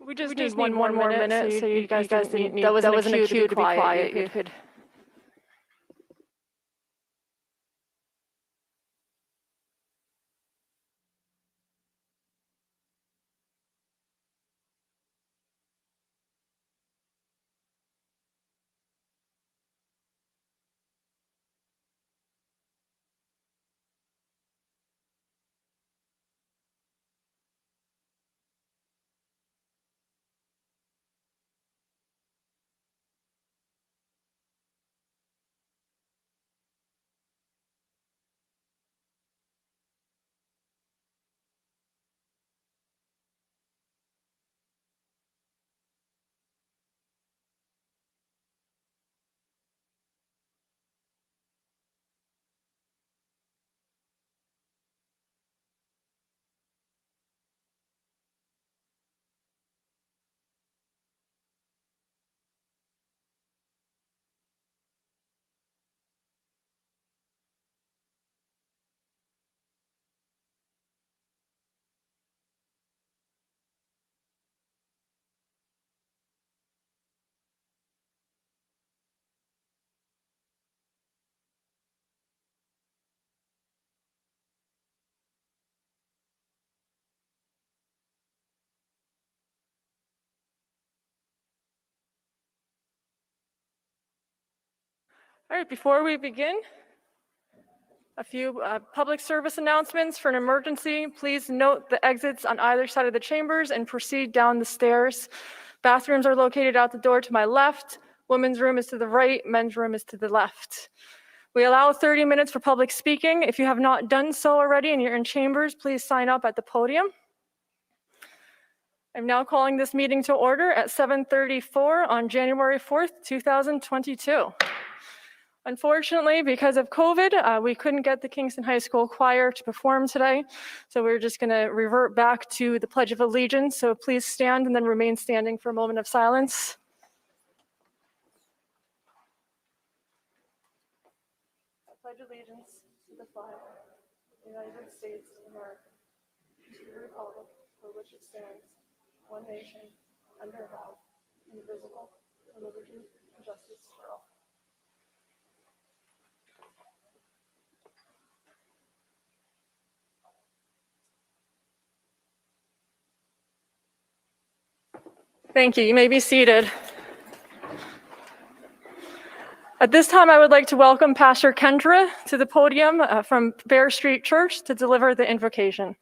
We just need one more minute, so you guys didn't need, that wasn't a cue to be quiet. You could. All right, before we begin, a few public service announcements. For an emergency, please note the exits on either side of the chambers and proceed down the stairs. Bathrooms are located out the door to my left. Women's room is to the right, men's room is to the left. We allow 30 minutes for public speaking. If you have not done so already and you're in chambers, please sign up at the podium. I'm now calling this meeting to order at 7:34 on January 4th, 2022. Unfortunately, because of COVID, we couldn't get the Kingston High School choir to perform today, so we're just going to revert back to the Pledge of Allegiance. So please stand and then remain standing for a moment of silence. I pledge allegiance to the flag of the United States of America, to the republic for which it stands, one nation, under God, indivisible, with liberty and justice for all. Thank you. You may be seated. At this time, I would like to welcome Pastor Kendra to the podium from Bear Street Church to deliver the invocation.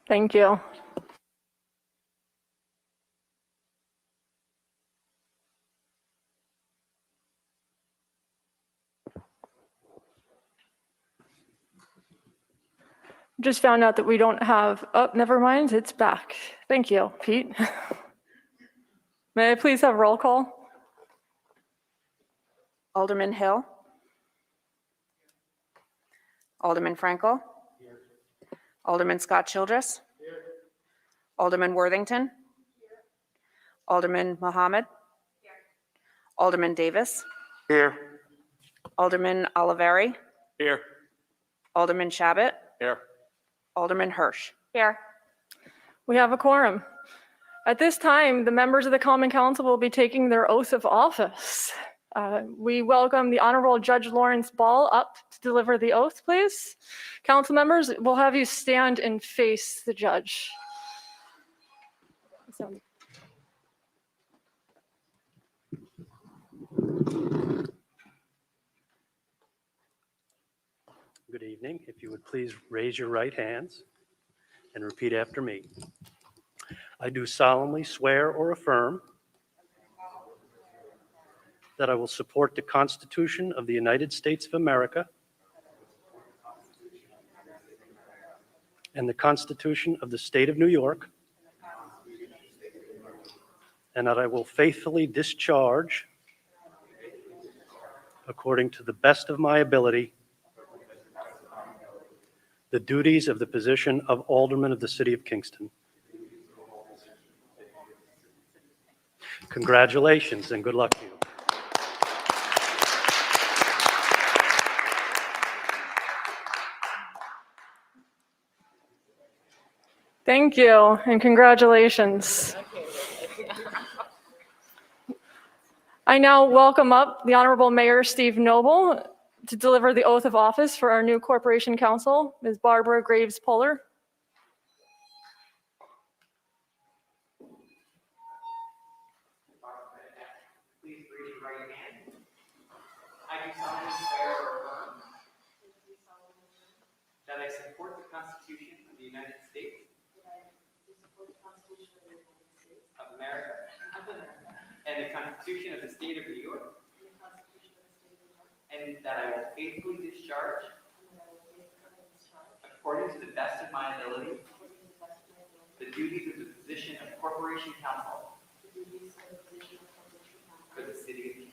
Thank you. Just found out that we don't have, oh, never mind, it's back. Thank you, Pete. May I please have roll call? Alderman Hill. Alderman Frankel. Here. Alderman Scott Childress. Here. Alderman Worthington. Here. Alderman Mohammed. Here. Alderman Davis. Here. Alderman Oliveri. Here. Alderman Shabbat. Here. Alderman Hirsch. Here. We have a quorum. At this time, the members of the Common Council will be taking their oath of office. We welcome the Honorable Judge Lawrence Ball up to deliver the oath, please. Council members, we'll have you stand and face the judge. Good evening. If you would please raise your right hands and repeat after me. I do solemnly swear or affirm that I will support the Constitution of the United States of America and the Constitution of the State of New York, and that I will faithfully discharge, according to the best of my ability, the duties of the position of Alderman of the City of Kingston. Congratulations and good luck to you. Thank you and congratulations. I now welcome up the Honorable Mayor Steve Noble to deliver the oath of office for our new Corporation Council, Ms. Barbara Graves Puller. Please raise your right hand. I do solemnly swear or affirm that I support the Constitution of the United States of America and the Constitution of the State of New York, and that I will faithfully discharge, according to the best of my ability, the duties of the position of Corporation Council for the City of Kingston.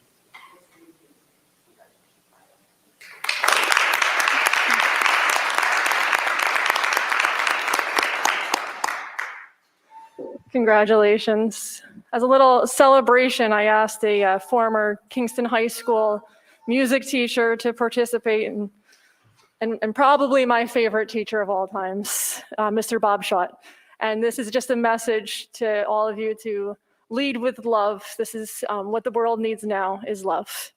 Congratulations. As a little celebration, I asked a former Kingston High School music teacher to participate and probably my favorite teacher of all times, Mr. Bob Schott. And this is just a message to all of you to lead with love. This is what the world needs now is love.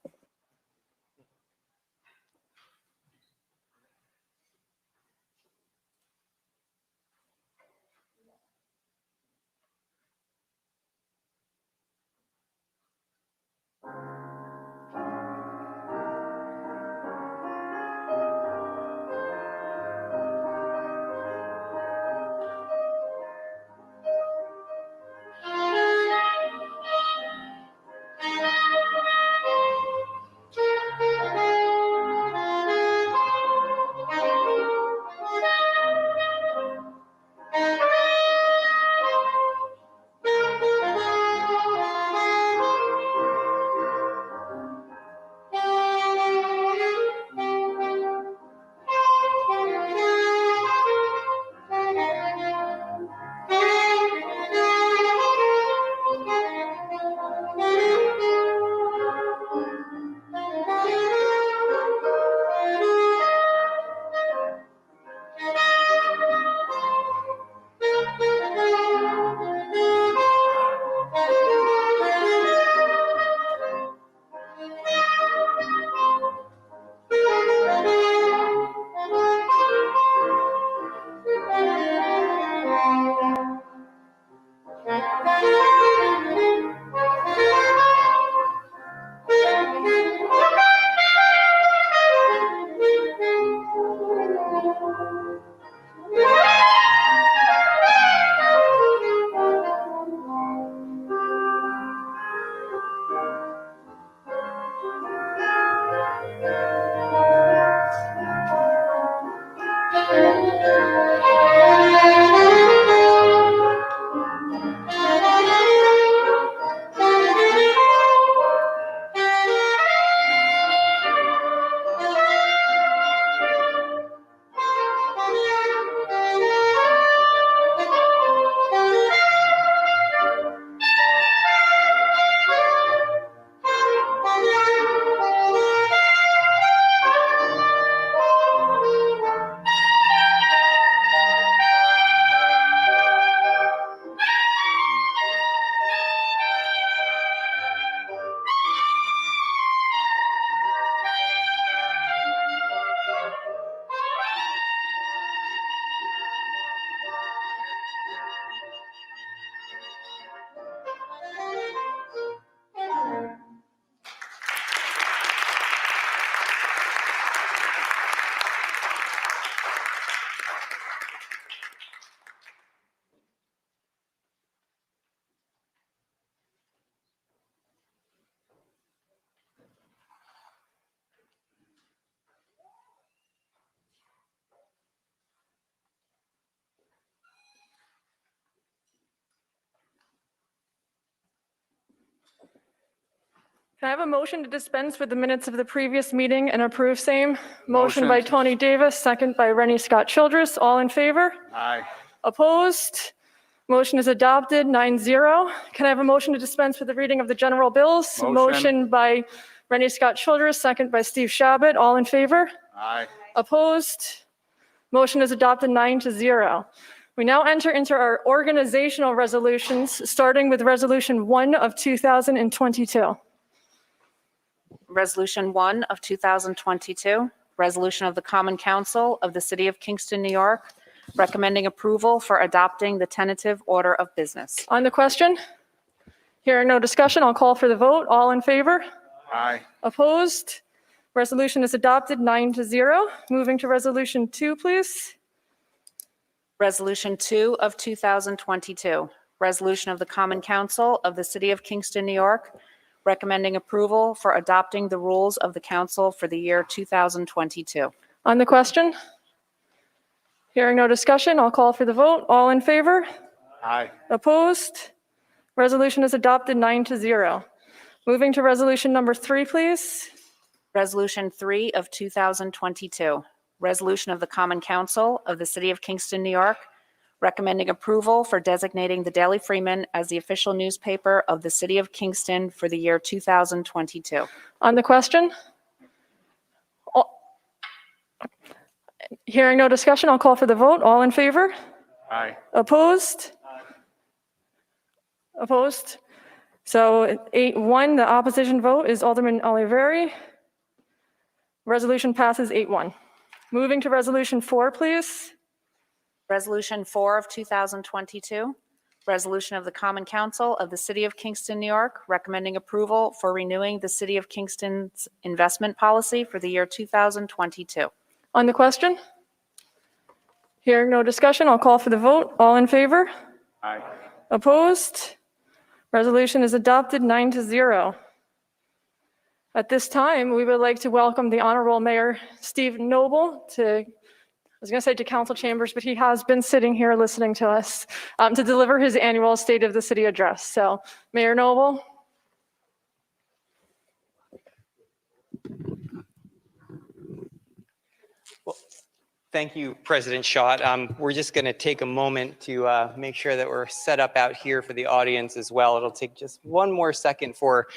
Can I have a motion to dispense with the minutes of the previous meeting and approve same? Motion by Tony Davis, second by Rennie Scott Childress. All in favor? Aye. Opposed? Motion is adopted, 9-0. Can I have a motion to dispense with the reading of the general bills? Motion. By Rennie Scott Childress, second by Steve Shabbat. All in favor? Aye. Opposed? Motion is adopted, 9-0. We now enter into our organizational resolutions, starting with Resolution 1 of 2022. Resolution 1 of 2022, resolution of the Common Council of the City of Kingston, New York, recommending approval for adopting the tentative order of business. On the question? Hearing no discussion, I'll call for the vote. All in favor? Aye. Opposed? Resolution is adopted, 9-0. Moving to Resolution 2, please. Resolution 2 of 2022, resolution of the Common Council of the City of Kingston, New York, recommending approval for adopting the rules of the council for the year 2022. On the question? Hearing no discussion, I'll call for the vote. All in favor? Aye. Opposed? Resolution is adopted, 9-0. Moving to Resolution number 3, please. Resolution 3 of 2022, resolution of the Common Council of the City of Kingston, New York, recommending approval for designating the Daily Freeman as the official newspaper of the City of Kingston for the year 2022. On the question? Hearing no discussion, I'll call for the vote. All in favor? Aye. Opposed? Opposed? So 8-1, the opposition vote is Alderman Oliveri. Resolution passes 8-1. Moving to Resolution 4, please. Resolution 4 of 2022, resolution of the Common Council of the City of Kingston, New York, recommending approval for renewing the City of Kingston's investment policy for the year 2022. On the question? Hearing no discussion, I'll call for the vote. All in favor? Aye. Opposed? Resolution is adopted, 9-0. At this time, we would like to welcome the Honorable Mayor Steve Noble to council chambers, but he has been sitting here listening to us to deliver his annual State of the City address. So, Mayor Noble. Well, thank you, President Schott. We're just going to take a moment to make sure that we're set up out here for the audience as well. It'll take just one more second for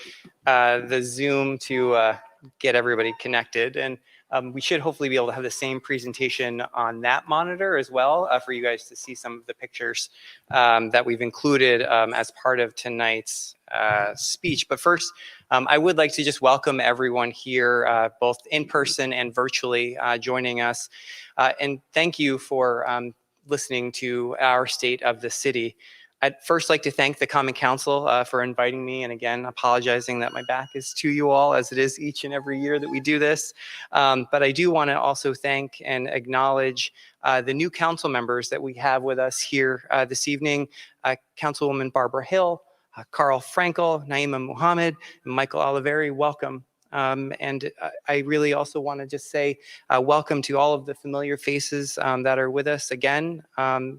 the Zoom to get everybody connected. And we should hopefully be able to have the same presentation on that monitor as well for you guys to see some of the pictures that we've included as part of tonight's speech. But first, I would like to just welcome everyone here, both in person and virtually joining us. And thank you for listening to our State of the City. I'd first like to thank the Common Council for inviting me, and again, apologizing that my back is to you all, as it is each and every year that we do this. But I do want to also thank and acknowledge the new council members that we have with us here this evening. Councilwoman Barbara Hill, Carl Frankel, Naima Muhammad, and Michael Oliveri, welcome. And I really also want to just say welcome to all of the familiar faces that are with us again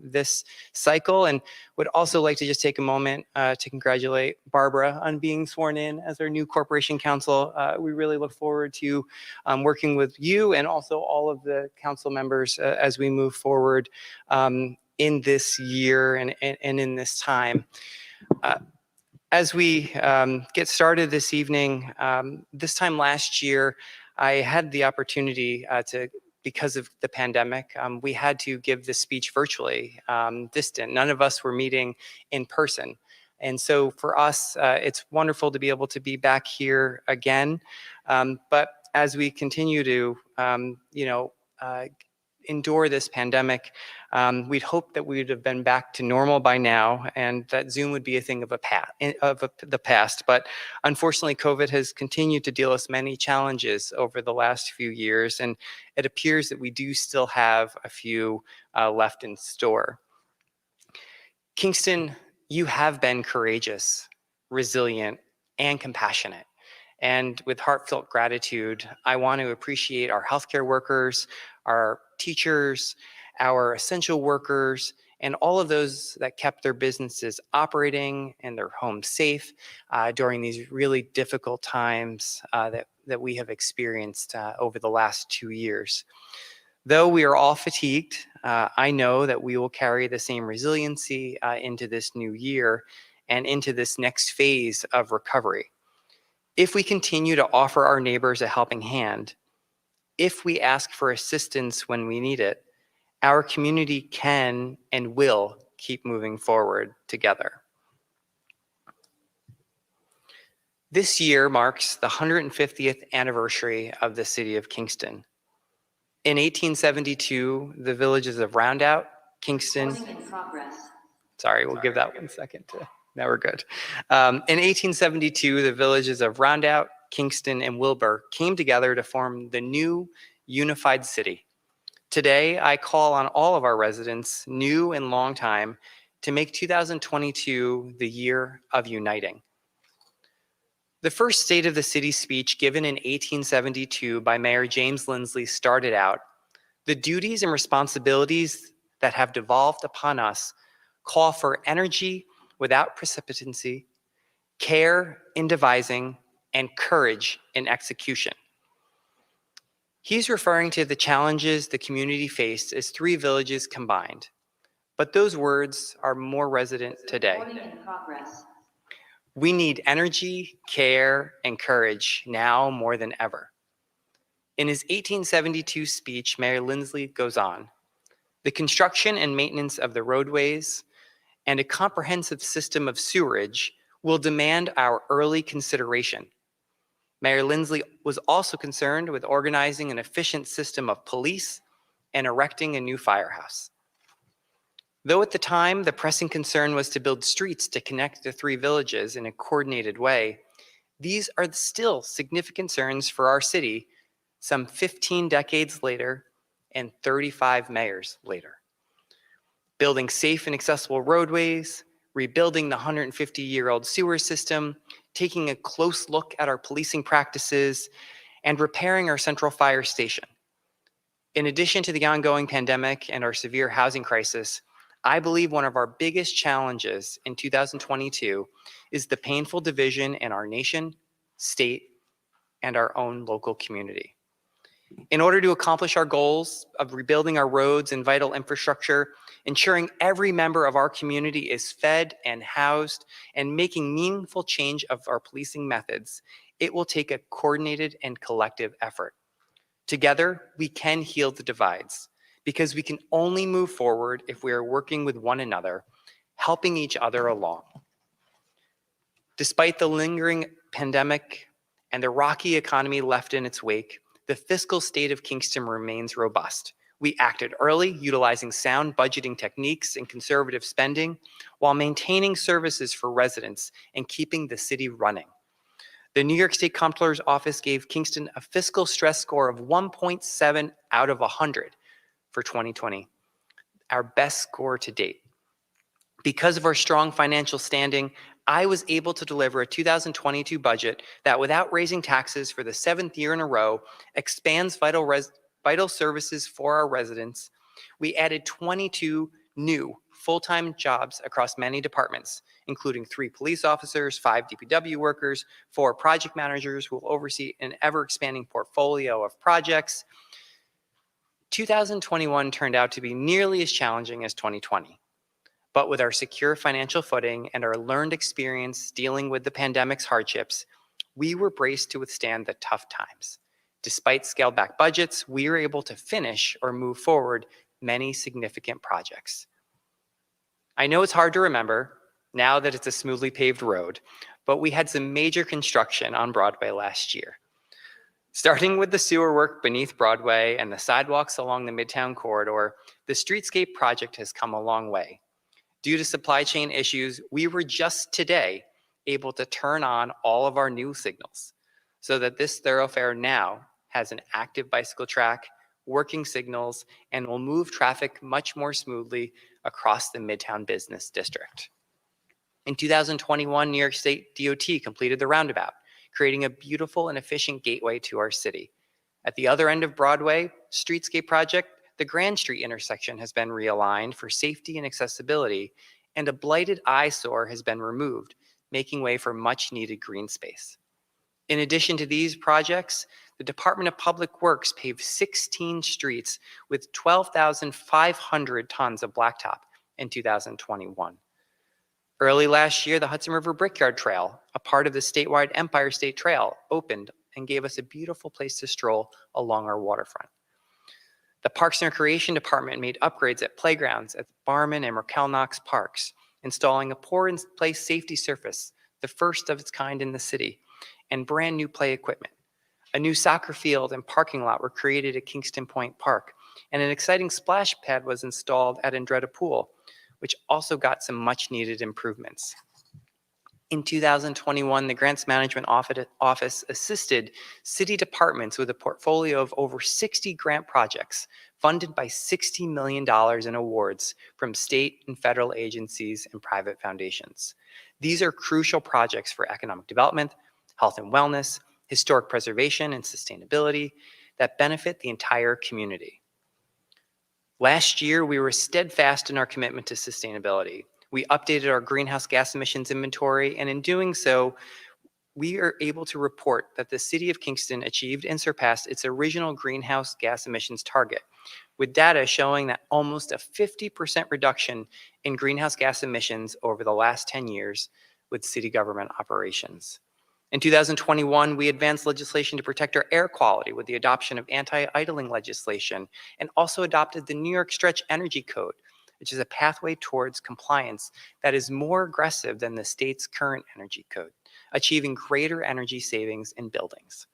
this cycle, and would also like to just take a moment to congratulate Barbara on being sworn in as our new corporation counsel. We really look forward to working with you and also all of the council members as we move forward in this year and in this time. As we get started this evening, this time last year, I had the opportunity because of the pandemic, we had to give this speech virtually, distant. None of us were meeting in person. And so for us, it's wonderful to be able to be back here again. But as we continue to, endure this pandemic, we'd hoped that we would have been back to normal by now and that Zoom would be a thing of the past. But unfortunately, COVID has continued to deal us many challenges over the last few years, and it appears that we do still have a few left in store. Kingston, you have been courageous, resilient, and compassionate. And with heartfelt gratitude, I want to appreciate our healthcare workers, our teachers, our essential workers, and all of those that kept their businesses operating and their homes safe during these really difficult times that we have experienced over the last 2 years. Though we are all fatigued, I know that we will carry the same resiliency into this new year and into this next phase of recovery. If we continue to offer our neighbors a helping hand, if we ask for assistance when we need it, our community can and will keep moving forward together. This year marks the 150th anniversary of the city of Kingston. In 1872, the villages of Roundout, Kingston. Sorry, we'll give that 1 second. Now we're good. In 1872, the villages of Roundout, Kingston, and Wilbur came together to form the new unified city. Today, I call on all of our residents, new and long time, to make 2022 the year of uniting. The first State of the City speech given in 1872 by Mayor James Lindsley started out, "The duties and responsibilities that have devolved upon us call for energy without precipitancy, care in devising, and courage in execution." He's referring to the challenges the community faced as 3 villages combined, but those words are more resonant today. We need energy, care, and courage now more than ever. In his 1872 speech, Mayor Lindsley goes on, "The construction and maintenance of the roadways and a comprehensive system of sewerage will demand our early consideration." Mayor Lindsley was also concerned with organizing an efficient system of police and erecting a new firehouse. Though at the time, the pressing concern was to build streets to connect the 3 villages in a coordinated way, these are still significant concerns for our city some 15 decades later and 35 mayors later. Building safe and accessible roadways, rebuilding the 150-year-old sewer system, taking a close look at our policing practices, and repairing our central fire station. In addition to the ongoing pandemic and our severe housing crisis, I believe one of our biggest challenges in 2022 is the painful division in our nation, state, and our own local community. In order to accomplish our goals of rebuilding our roads and vital infrastructure, ensuring every member of our community is fed and housed, and making meaningful change of our policing methods, it will take a coordinated and collective effort. Together, we can heal the divides, because we can only move forward if we are working with one another, helping each other along. Despite the lingering pandemic and the rocky economy left in its wake, the fiscal state of Kingston remains robust. We acted early, utilizing sound budgeting techniques and conservative spending, while maintaining services for residents and keeping the city running. The New York State Comptroller's Office gave Kingston a fiscal stress score of 1.7 out of 100 for 2020, our best score to date. Because of our strong financial standing, I was able to deliver a 2022 budget that, without raising taxes for the 7th year in a row, expands vital services for our residents. We added 22 new full-time jobs across many departments, including 3 police officers, 5 DPW workers, 4 project managers who will oversee an ever-expanding portfolio of projects. 2021 turned out to be nearly as challenging as 2020. But with our secure financial footing and our learned experience dealing with the pandemic's hardships, we were braced to withstand the tough times. Despite scaled back budgets, we were able to finish or move forward many significant projects. I know it's hard to remember now that it's a smoothly paved road, but we had some major construction on Broadway last year. Starting with the sewer work beneath Broadway and the sidewalks along the Midtown corridor, the streetscape project has come a long way. Due to supply chain issues, we were just today able to turn on all of our new signals so that this thoroughfare now has an active bicycle track, working signals, and will move traffic much more smoothly across the Midtown Business District. In 2021, New York State DOT completed the roundabout, creating a beautiful and efficient gateway to our city. At the other end of Broadway, streetscape project, the Grand Street intersection has been realigned for safety and accessibility, and a blighted eyesore has been removed, making way for much needed green space. In addition to these projects, the Department of Public Works paved 16 streets with 12,500 tons of blacktop in 2021. Early last year, the Hudson River Brickyard Trail, a part of the statewide Empire State Trail, opened and gave us a beautiful place to stroll along our waterfront. The Parks and Recreation Department made upgrades at playgrounds at Barman and Merkel Knox parks, installing a pour-in-place safety surface, the first of its kind in the city, and brand new play equipment. A new soccer field and parking lot were created at Kingston Point Park, and an exciting splash pad was installed at Andretta Pool, which also got some much needed improvements. In 2021, the Grants Management Office assisted city departments with a portfolio of over 60 grant projects funded by $60 million in awards from state and federal agencies and private foundations. These are crucial projects for economic development, health and wellness, historic preservation, and sustainability that benefit the entire community. Last year, we were steadfast in our commitment to sustainability. We updated our greenhouse gas emissions inventory, and in doing so, we are able to report that the City of Kingston achieved and surpassed its original greenhouse gas emissions target, with data showing that almost a 50% reduction in greenhouse gas emissions over the last 10 years with city government operations. In 2021, we advanced legislation to protect our air quality with the adoption of anti-idling legislation, and also adopted the New York Stretch Energy Code, which is a pathway towards compliance that is more aggressive than the state's current energy code, achieving greater energy savings in buildings.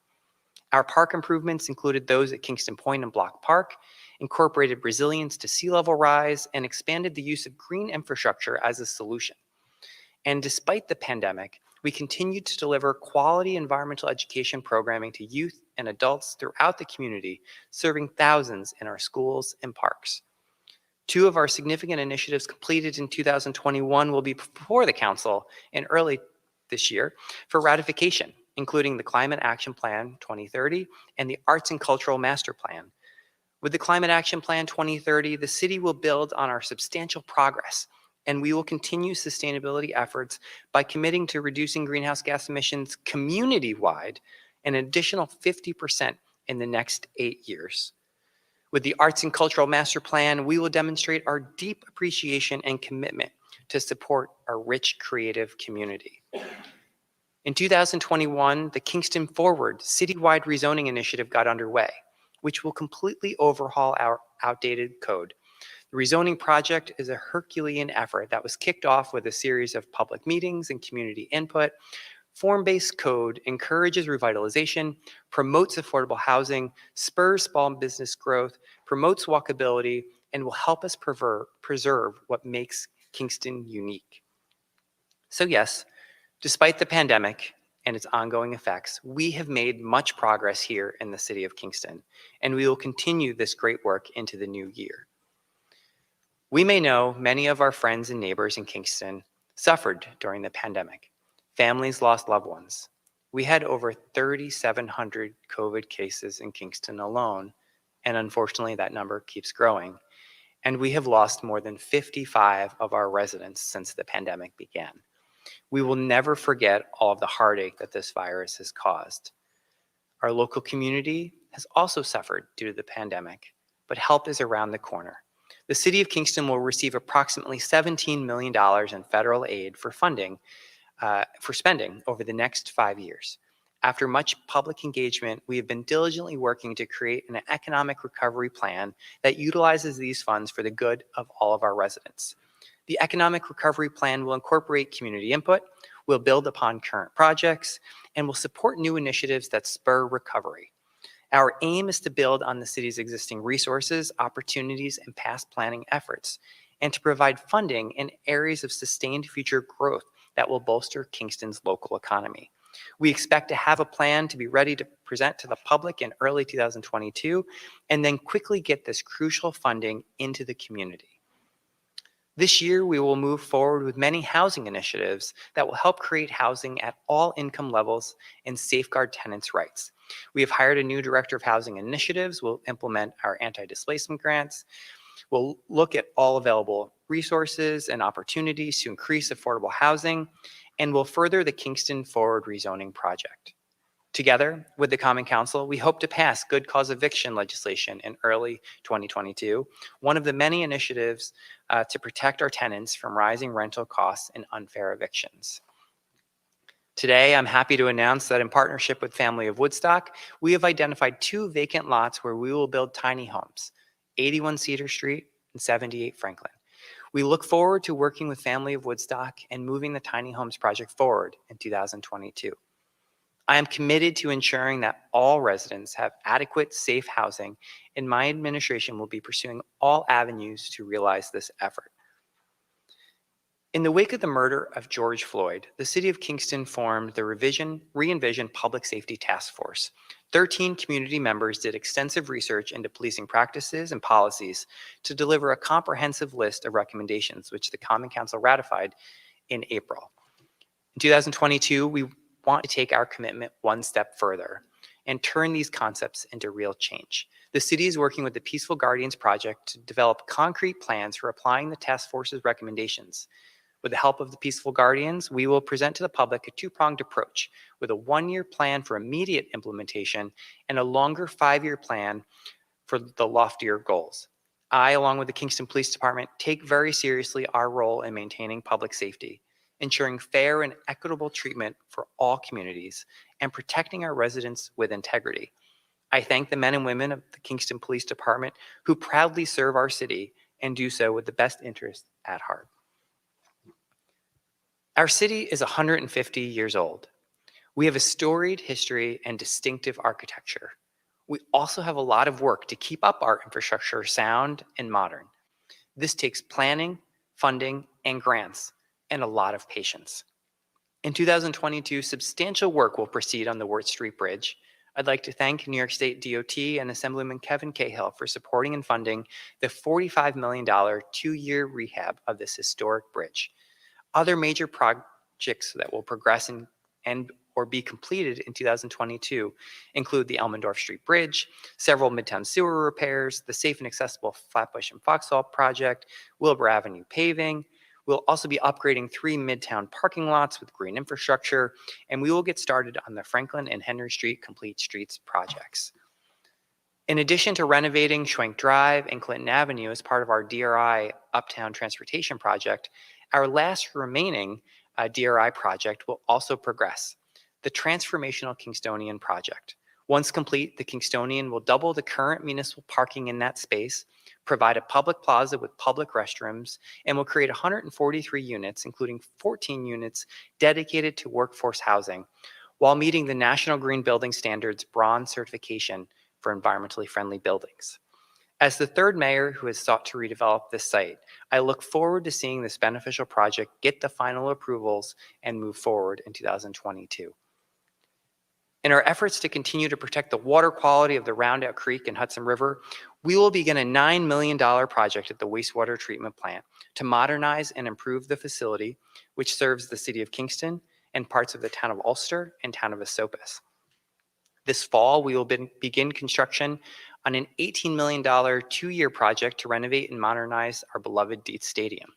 Our park improvements included those at Kingston Point and Block Park, incorporated resilience to sea level rise, and expanded the use of green infrastructure as a solution. And despite the pandemic, we continued to deliver quality environmental education programming to youth and adults throughout the community, serving thousands in our schools and parks. Two of our significant initiatives completed in 2021 will be before the council in early this year for ratification, including the Climate Action Plan 2030 and the Arts and Cultural Master Plan. With the Climate Action Plan 2030, the city will build on our substantial progress, and we will continue sustainability efforts by committing to reducing greenhouse gas emissions community-wide an additional 50% in the next 8 years. With the Arts and Cultural Master Plan, we will demonstrate our deep appreciation and commitment to support our rich creative community. In 2021, the Kingston Forward Citywide Rezoning Initiative got underway, which will completely overhaul our outdated code. The rezoning project is a Herculean effort that was kicked off with a series of public meetings and community input. Form-based code encourages revitalization, promotes affordable housing, spurs small business growth, promotes walkability, and will help us preserve what makes Kingston unique. So yes, despite the pandemic and its ongoing effects, we have made much progress here in the city of Kingston, and we will continue this great work into the new year. We may know many of our friends and neighbors in Kingston suffered during the pandemic. Families lost loved ones. We had over 3,700 COVID cases in Kingston alone, and unfortunately that number keeps growing. And we have lost more than 55 of our residents since the pandemic began. We will never forget all of the heartache that this virus has caused. Our local community has also suffered due to the pandemic, but help is around the corner. The City of Kingston will receive approximately $17 million in federal aid for spending over the next 5 years. After much public engagement, we have been diligently working to create an economic recovery plan that utilizes these funds for the good of all of our residents. The economic recovery plan will incorporate community input, will build upon current projects, and will support new initiatives that spur recovery. Our aim is to build on the city's existing resources, opportunities, and past planning efforts, and to provide funding in areas of sustained future growth that will bolster Kingston's local economy. We expect to have a plan to be ready to present to the public in early 2022, and then quickly get this crucial funding into the community. This year, we will move forward with many housing initiatives that will help create housing at all income levels and safeguard tenants' rights. We have hired a new director of housing initiatives. We'll implement our anti-displacement grants. We'll look at all available resources and opportunities to increase affordable housing, and we'll further the Kingston Forward Rezoning project. Together with the Common Council, we hope to pass good cause eviction legislation in early 2022, one of the many initiatives to protect our tenants from rising rental costs and unfair evictions. Today, I'm happy to announce that in partnership with Family of Woodstock, we have identified 2 vacant lots where we will build tiny homes, 81 Cedar Street and 78 Franklin. We look forward to working with Family of Woodstock and moving the tiny homes project forward in 2022. I am committed to ensuring that all residents have adequate, safe housing, and my administration will be pursuing all avenues to realize this effort. In the wake of the murder of George Floyd, the City of Kingston formed the Re-envision Public Safety Task Force. 13 community members did extensive research into policing practices and policies to deliver a comprehensive list of recommendations, which the Common Council ratified in April. In 2022, we want to take our commitment one step further and turn these concepts into real change. The city is working with the Peaceful Guardians Project to develop concrete plans for applying the task force's recommendations. With the help of the Peaceful Guardians, we will present to the public a 2-pronged approach with a 1-year plan for immediate implementation and a longer 5-year plan for the loftier goals. I, along with the Kingston Police Department, take very seriously our role in maintaining public safety, ensuring fair and equitable treatment for all communities, and protecting our residents with integrity. I thank the men and women of the Kingston Police Department who proudly serve our city and do so with the best interest at heart. Our city is 150 years old. We have a storied history and distinctive architecture. We also have a lot of work to keep up our infrastructure sound and modern. This takes planning, funding, and grants, and a lot of patience. In 2022, substantial work will proceed on the Wirt Street Bridge. I'd like to thank New York State DOT and Assemblyman Kevin Cahill for supporting and funding the $45 million 2-year rehab of this historic bridge. Other major projects that will progress or be completed in 2022 include the Elmendorf Street Bridge, several Midtown sewer repairs, the safe and accessible Flatbush and Foxhall project, Wilbur Avenue paving. We'll also be upgrading 3 Midtown parking lots with green infrastructure, and we will get started on the Franklin and Henry Street Complete Streets projects. In addition to renovating Schwenk Drive and Clinton Avenue as part of our DRI Uptown Transportation Project, our last remaining DRI project will also progress, the Transformational Kingstonian project. Once complete, the Kingstonian will double the current municipal parking in that space, provide a public plaza with public restrooms, and will create 143 units, including 14 units dedicated to workforce housing, while meeting the National Green Building Standards Bronze certification for environmentally friendly buildings. As the 3rd mayor who has sought to redevelop this site, I look forward to seeing this beneficial project get the final approvals and move forward in 2022. In our efforts to continue to protect the water quality of the Roundout Creek and Hudson River, we will begin a $9 million project at the Wastewater Treatment plant to modernize and improve the facility, which serves the city of Kingston and parts of the town of Ulster and town of Esopus. This fall, we will begin construction on an $18 million 2-year project to renovate and modernize our beloved Dietz Stadium.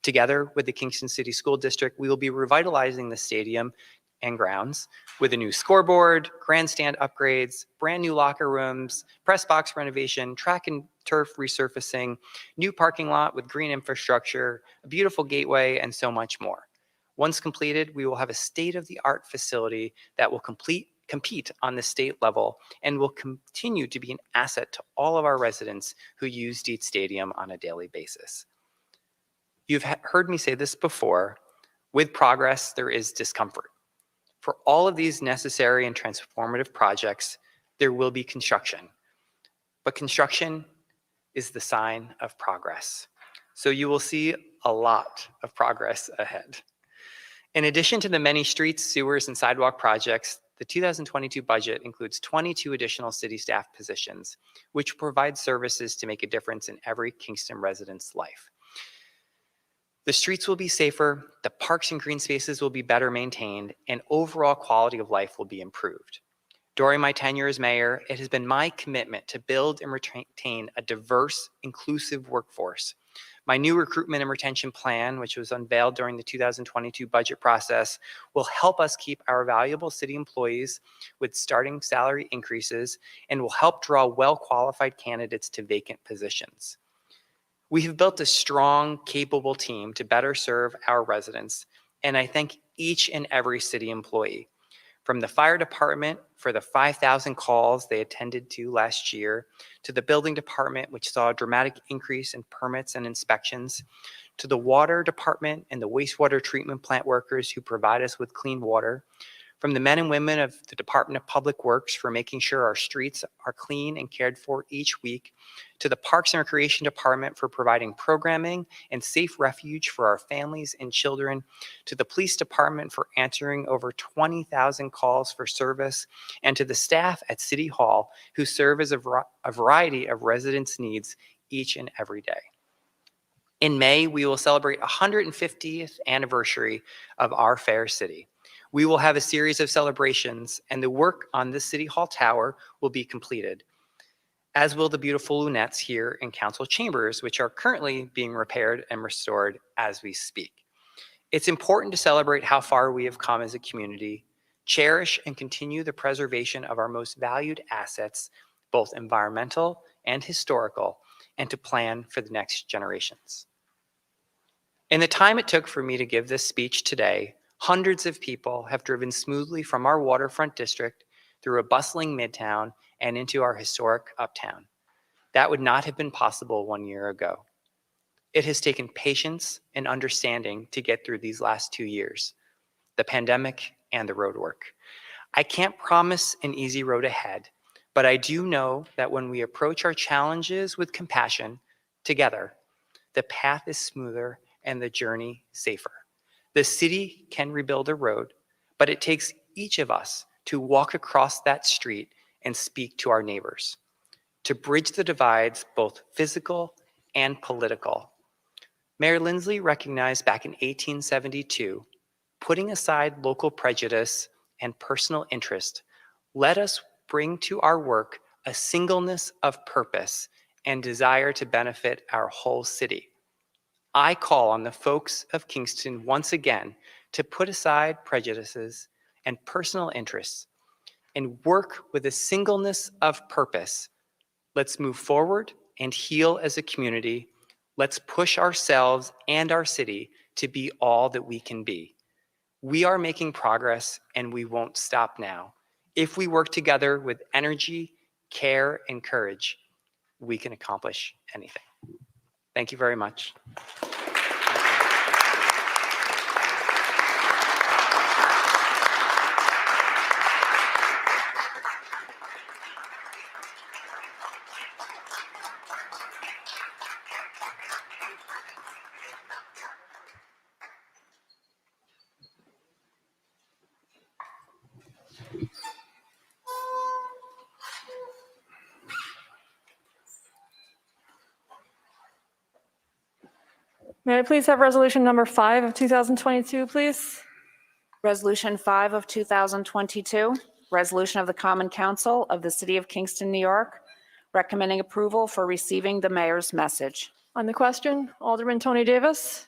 Together with the Kingston City School District, we will be revitalizing the stadium and grounds with a new scoreboard, grandstand upgrades, brand new locker rooms, press box renovation, track and turf resurfacing, new parking lot with green infrastructure, a beautiful gateway, and so much more. Once completed, we will have a state-of-the-art facility that will compete on the state level and will continue to be an asset to all of our residents who use Dietz Stadium on a daily basis. You've heard me say this before, with progress, there is discomfort. For all of these necessary and transformative projects, there will be construction. But construction is the sign of progress. So you will see a lot of progress ahead. In addition to the many streets, sewers, and sidewalk projects, the 2022 budget includes 22 additional city staff positions, which provide services to make a difference in every Kingston resident's life. The streets will be safer, the parks and green spaces will be better maintained, and overall quality of life will be improved. During my tenure as mayor, it has been my commitment to build and retain a diverse, inclusive workforce. My new recruitment and retention plan, which was unveiled during the 2022 budget process, will help us keep our valuable city employees with starting salary increases and will help draw well-qualified candidates to vacant positions. We have built a strong, capable team to better serve our residents, and I thank each and every city employee. From the fire department for the 5,000 calls they attended to last year, to the building department, which saw a dramatic increase in permits and inspections, to the water department and the wastewater treatment plant workers who provide us with clean water, from the men and women of the Department of Public Works for making sure our streets are clean and cared for each week, to the Parks and Recreation Department for providing programming and safe refuge for our families and children, to the Police Department for answering over 20,000 calls for service, and to the staff at City Hall who serve as a variety of residents' needs each and every day. In May, we will celebrate 150th anniversary of our fair city. We will have a series of celebrations, and the work on the City Hall Tower will be completed, as will the beautiful lunettes here in Council Chambers, which are currently being repaired and restored as we speak. It's important to celebrate how far we have come as a community, cherish and continue the preservation of our most valued assets, both environmental and historical, and to plan for the next generations. In the time it took for me to give this speech today, hundreds of people have driven smoothly from our waterfront district through a bustling midtown and into our historic uptown. That would not have been possible 1 year ago. It has taken patience and understanding to get through these last 2 years, the pandemic and the road work. I can't promise an easy road ahead, but I do know that when we approach our challenges with compassion together, the path is smoother and the journey safer. The city can rebuild a road, but it takes each of us to walk across that street and speak to our neighbors, to bridge the divides, both physical and political. Mayor Lindsley recognized back in 1872, putting aside local prejudice and personal interest, let us bring to our work a singleness of purpose and desire to benefit our whole city. I call on the folks of Kingston once again to put aside prejudices and personal interests and work with a singleness of purpose. Let's move forward and heal as a community. Let's push ourselves and our city to be all that we can be. We are making progress and we won't stop now. If we work together with energy, care, and courage, we can accomplish anything. Thank you very much. May I please have resolution number 5 of 2022, please? Resolution 5 of 2022, resolution of the Common Council of the City of Kingston, New York, recommending approval for receiving the mayor's message. On the question, Alderman Tony Davis.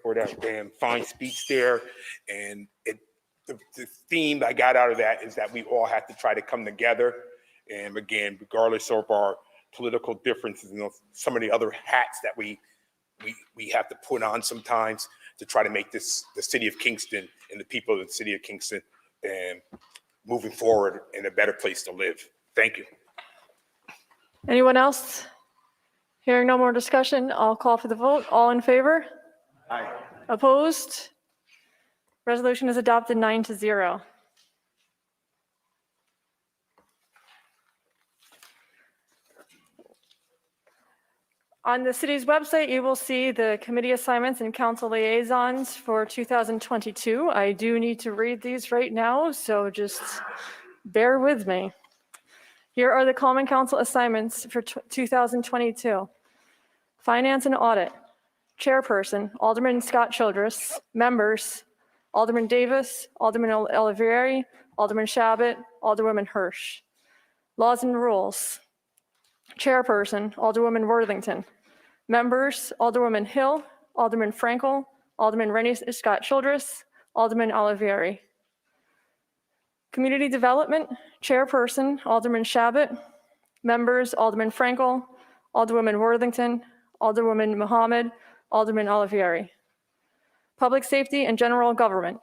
For that fine speech there. And the theme I got out of that is that we all have to try to come together. And again, regardless of our political differences and some of the other hats that we have to put on sometimes to try to make this the city of Kingston and the people of the city of Kingston and moving forward in a better place to live. Thank you. Anyone else? Hearing no more discussion, I'll call for the vote. All in favor? Aye. Opposed? Resolution is adopted 9-0. On the city's website, you will see the committee assignments and council liaisons for 2022. I do need to read these right now, so just bear with me. Here are the common council assignments for 2022. Finance and audit. Chairperson, Alderman Scott Childress. Members, Alderman Davis, Alderman Olivieri, Alderman Shabbat, Alderwoman Hirsch. Laws and rules. Chairperson, Alderwoman Worthington. Members, Alderwoman Hill, Alderman Frankel, Alderman Rennie Scott Childress, Alderman Olivieri. Community Development, Chairperson, Alderman Shabbat. Members, Alderman Frankel, Alderwoman Worthington, Alderwoman Mohammed, Alderman Olivieri. Public Safety and General Government,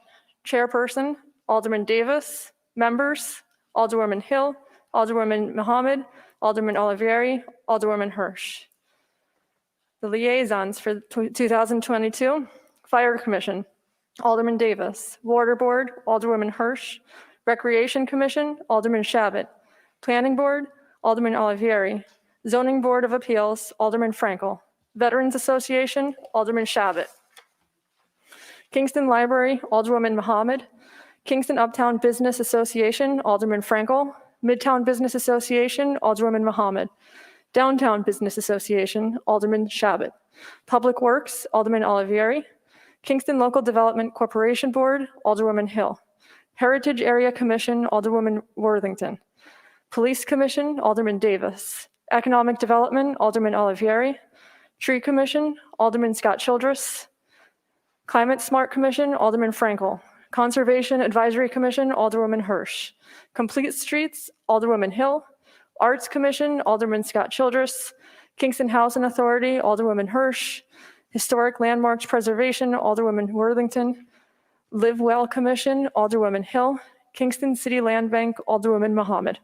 Chairperson, Alderman Davis. Members, Alderwoman Hill, Alderwoman Mohammed, Alderman Olivieri, Alderwoman Hirsch. The liaisons for 2022, Fire Commission, Alderman Davis. Water Board, Alderwoman Hirsch. Recreation Commission, Alderman Shabbat. Planning Board, Alderman Olivieri. Zoning Board of Appeals, Alderman Frankel. Veterans Association, Alderman Shabbat. Kingston Library, Alderwoman Mohammed. Kingston Uptown Business Association, Alderman Frankel. Midtown Business Association, Alderwoman Mohammed. Downtown Business Association, Alderman Shabbat. Public Works, Alderman Olivieri. Kingston Local Development Corporation Board, Alderwoman Hill. Heritage Area Commission, Alderwoman Worthington. Police Commission, Alderman Davis. Economic Development, Alderman Olivieri. Tree Commission, Alderman Scott Childress. Climate Smart Commission, Alderman Frankel. Conservation Advisory Commission, Alderwoman Hirsch. Complete Streets, Alderwoman Hill. Arts Commission, Alderman Scott Childress. Kingston Housing Authority, Alderwoman Hirsch. Historic Landmarks Preservation, Alderwoman Worthington. Live Well Commission, Alderwoman Hill. Kingston City Land Bank, Alderwoman Mohammed.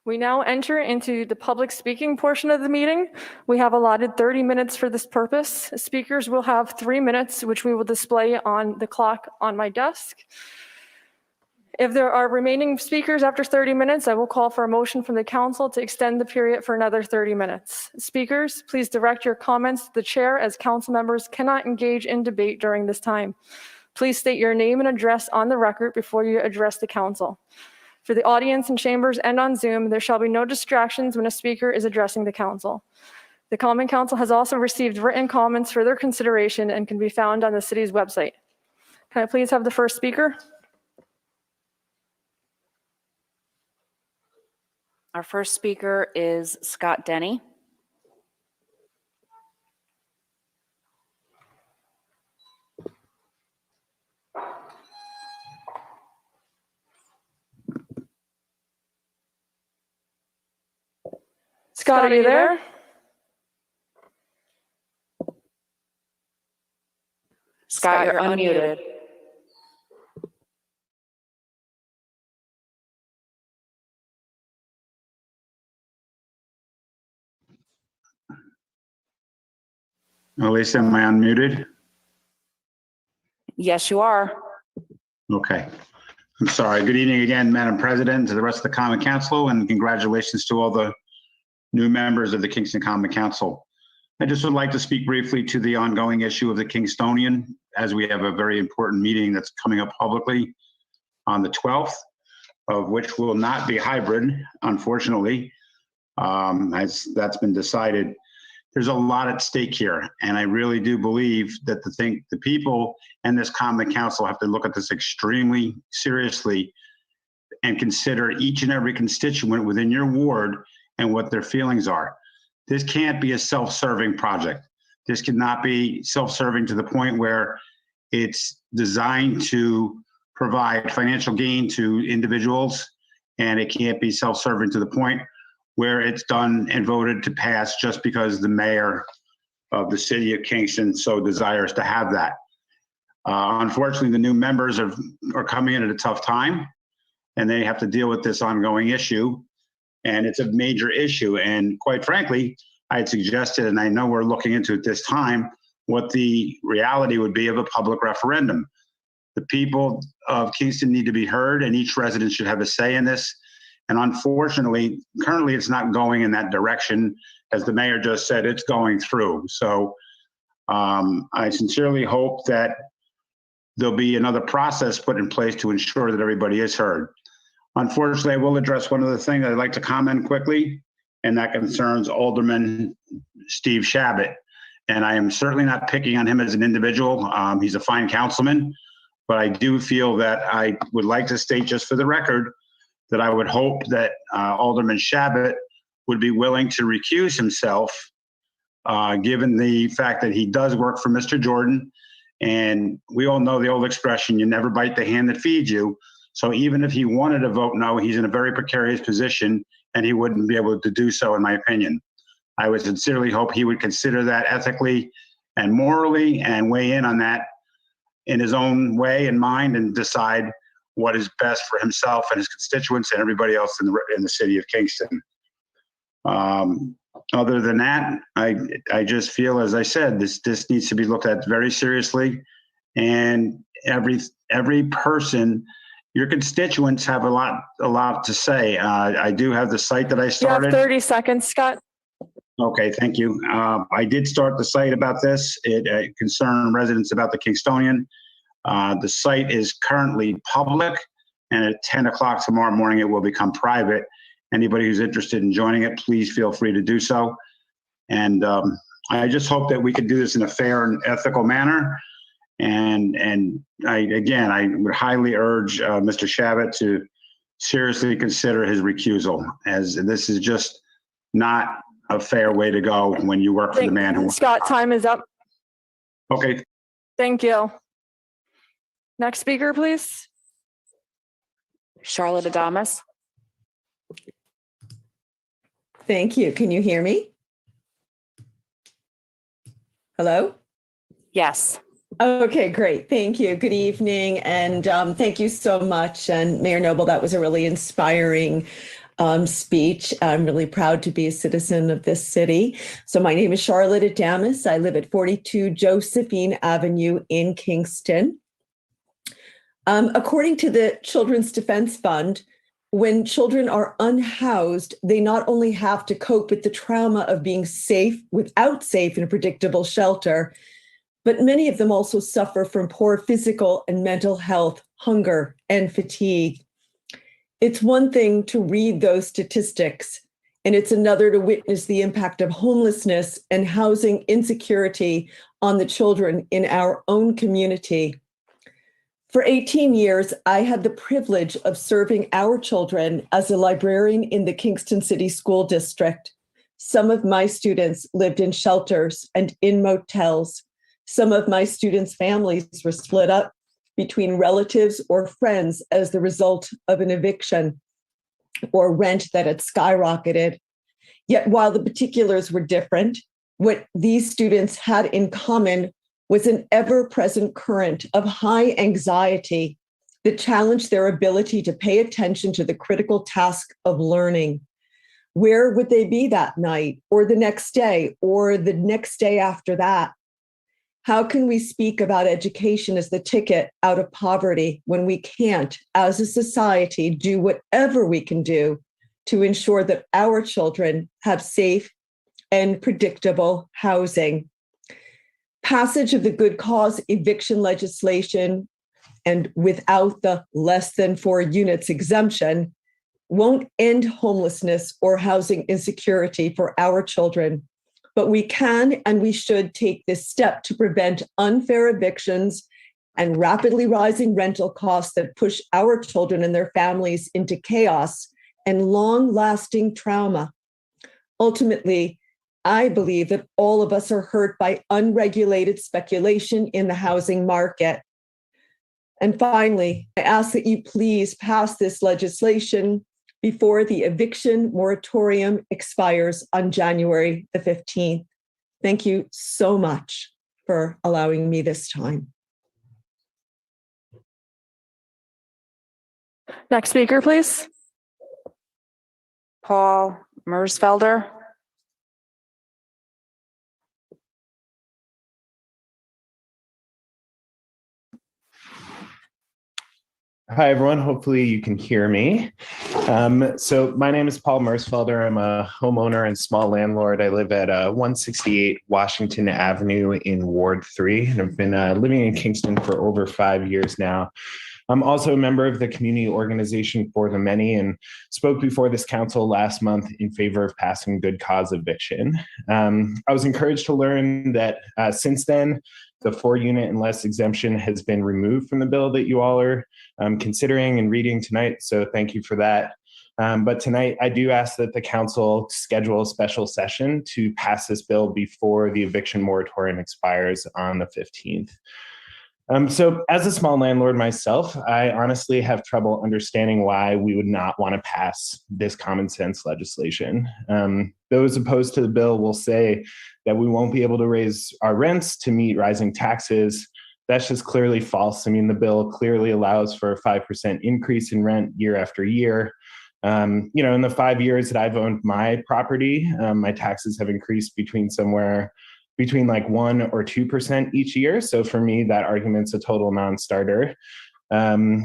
We now enter into the public speaking portion of the meeting. We have allotted 30 minutes for this purpose. Speakers will have 3 minutes, which we will display on the clock on my desk. If there are remaining speakers after 30 minutes, I will call for a motion from the council to extend the period for another 30 minutes. Speakers, please direct your comments to the chair, as council members cannot engage in debate during this time. Please state your name and address on the record before you address the council. For the audience in chambers and on Zoom, there shall be no distractions when a speaker is addressing the council. The Common Council has also received written comments for their consideration and can be found on the city's website. Can I please have the first speaker? Our first speaker is Scott Denney. Scott, are you there? Scott, you're unmuted. Elisa, am I unmuted? Yes, you are. Okay. I'm sorry. Good evening again, Madam President, to the rest of the Common Council, and congratulations to all the new members of the Kingston Common Council. I just would like to speak briefly to the ongoing issue of the Kingstonian, as we have a very important meeting that's coming up publicly on the 12th, of which will not be hybrid, unfortunately, as that's been decided. There's a lot at stake here, and I really do believe that the people and this Common Council have to look at this extremely seriously and consider each and every constituent within your ward and what their feelings are. This can't be a self-serving project. This cannot be self-serving to the point where it's designed to provide financial gain to individuals, and it can't be self-serving to the point where it's done and voted to pass just because the mayor of the city of Kingston so desires to have that. Unfortunately, the new members are coming in at a tough time, and they have to deal with this ongoing issue, and it's a major issue. And quite frankly, I had suggested, and I know we're looking into it this time, what the reality would be of a public referendum. The people of Kingston need to be heard, and each resident should have a say in this. And unfortunately, currently it's not going in that direction. As the mayor just said, it's going through. So I sincerely hope that there'll be another process put in place to ensure that everybody is heard. Unfortunately, I will address one other thing that I'd like to comment quickly, and that concerns Alderman Steve Shabbat. and I am certainly not picking on him as an individual. He's a fine councilman, but I do feel that I would like to state just for the record that I would hope that Alderman Shabbat would be willing to recuse himself, given the fact that he does work for Mr. Jordan. And we all know the old expression, you never bite the hand that feeds you. So even if he wanted to vote no, he's in a very precarious position and he wouldn't be able to do so, in my opinion. I would sincerely hope he would consider that ethically and morally and weigh in on that in his own way and mind and decide what is best for himself and his constituents and everybody else in the city of Kingston. Other than that, I just feel, as I said, this needs to be looked at very seriously. And every person, your constituents have a lot to say. I do have the site that I You started. have 30 seconds, Scott. Okay, thank you. I did start the site about this. It concerned residents about the Kingstonian. The site is currently public, and at 10 o'clock tomorrow morning, it will become private. Anybody who's interested in joining it, please feel free to do so. And I just hope that we can do this in a fair and ethical manner. And I would highly urge Mr. Shabbat to seriously consider his recusal, as this is just not a fair way to go when you work for the man who. Scott, time is up. Okay. Thank you. Next speaker, please. Charlotte Adamus. Thank you. Can you hear me? Hello? Yes. Okay, great. Thank you. Good evening. And thank you so much. And Mayor Noble, that was a really inspiring speech. I'm really proud to be a citizen of this city. So my name is Charlotte Adamus. I live at 42 Josephine Avenue in Kingston. According to the Children's Defense Fund, when children are unhoused, they not only have to cope with the trauma of being without safe and predictable shelter, but many of them also suffer from poor physical and mental health, hunger, and fatigue. It's one thing to read those statistics, and it's another to witness the impact of homelessness and housing insecurity on the children in our own community. For 18 years, I had the privilege of serving our children as a librarian in the Kingston City School District. Some of my students lived in shelters and in motels. Some of my students' families were split up between relatives or friends as the result of an eviction or rent that had skyrocketed. Yet while the particulars were different, what these students had in common was an ever-present current of high anxiety that challenged their ability to pay attention to the critical task of learning. Where would they be that night, or the next day, or the next day after that? How can we speak about education as the ticket out of poverty when we can't, as a society, do whatever we can do to ensure that our children have safe and predictable housing? Passage of the good cause eviction legislation, and without the less than 4 units exemption, won't end homelessness or housing insecurity for our children. But we can and we should take this step to prevent unfair evictions and rapidly rising rental costs that push our children and their families into chaos and long-lasting trauma. Ultimately, I believe that all of us are hurt by unregulated speculation in the housing market. And finally, I ask that you please pass this legislation before the eviction moratorium expires on January the 15th. Thank you so much for allowing me this time. Next speaker, please. Paul Mersfelder. Hi, everyone. Hopefully you can hear me. So my name is Paul Mersefelder. I'm a homeowner and small landlord. I live at 168 Washington Avenue in Ward 3, and I've been living in Kingston for over 5 years now. I'm also a member of the community organization For the Many and spoke before this council last month in favor of passing good cause eviction. I was encouraged to learn that since then, the 4-unit and less exemption has been removed from the bill that you all are considering and reading tonight. So thank you for that. But tonight, I do ask that the council schedule a special session to pass this bill before the eviction moratorium expires on the 15th. So as a small landlord myself, I honestly have trouble understanding why we would not want to pass this common sense legislation. Those opposed to the bill will say that we won't be able to raise our rents to meet rising taxes. That's just clearly false. I mean, the bill clearly allows for a 5% increase in rent year after year. In the 5 years that I've owned my property, my taxes have increased between like 1 or 2% each year. So for me, that argument's a total non-starter. And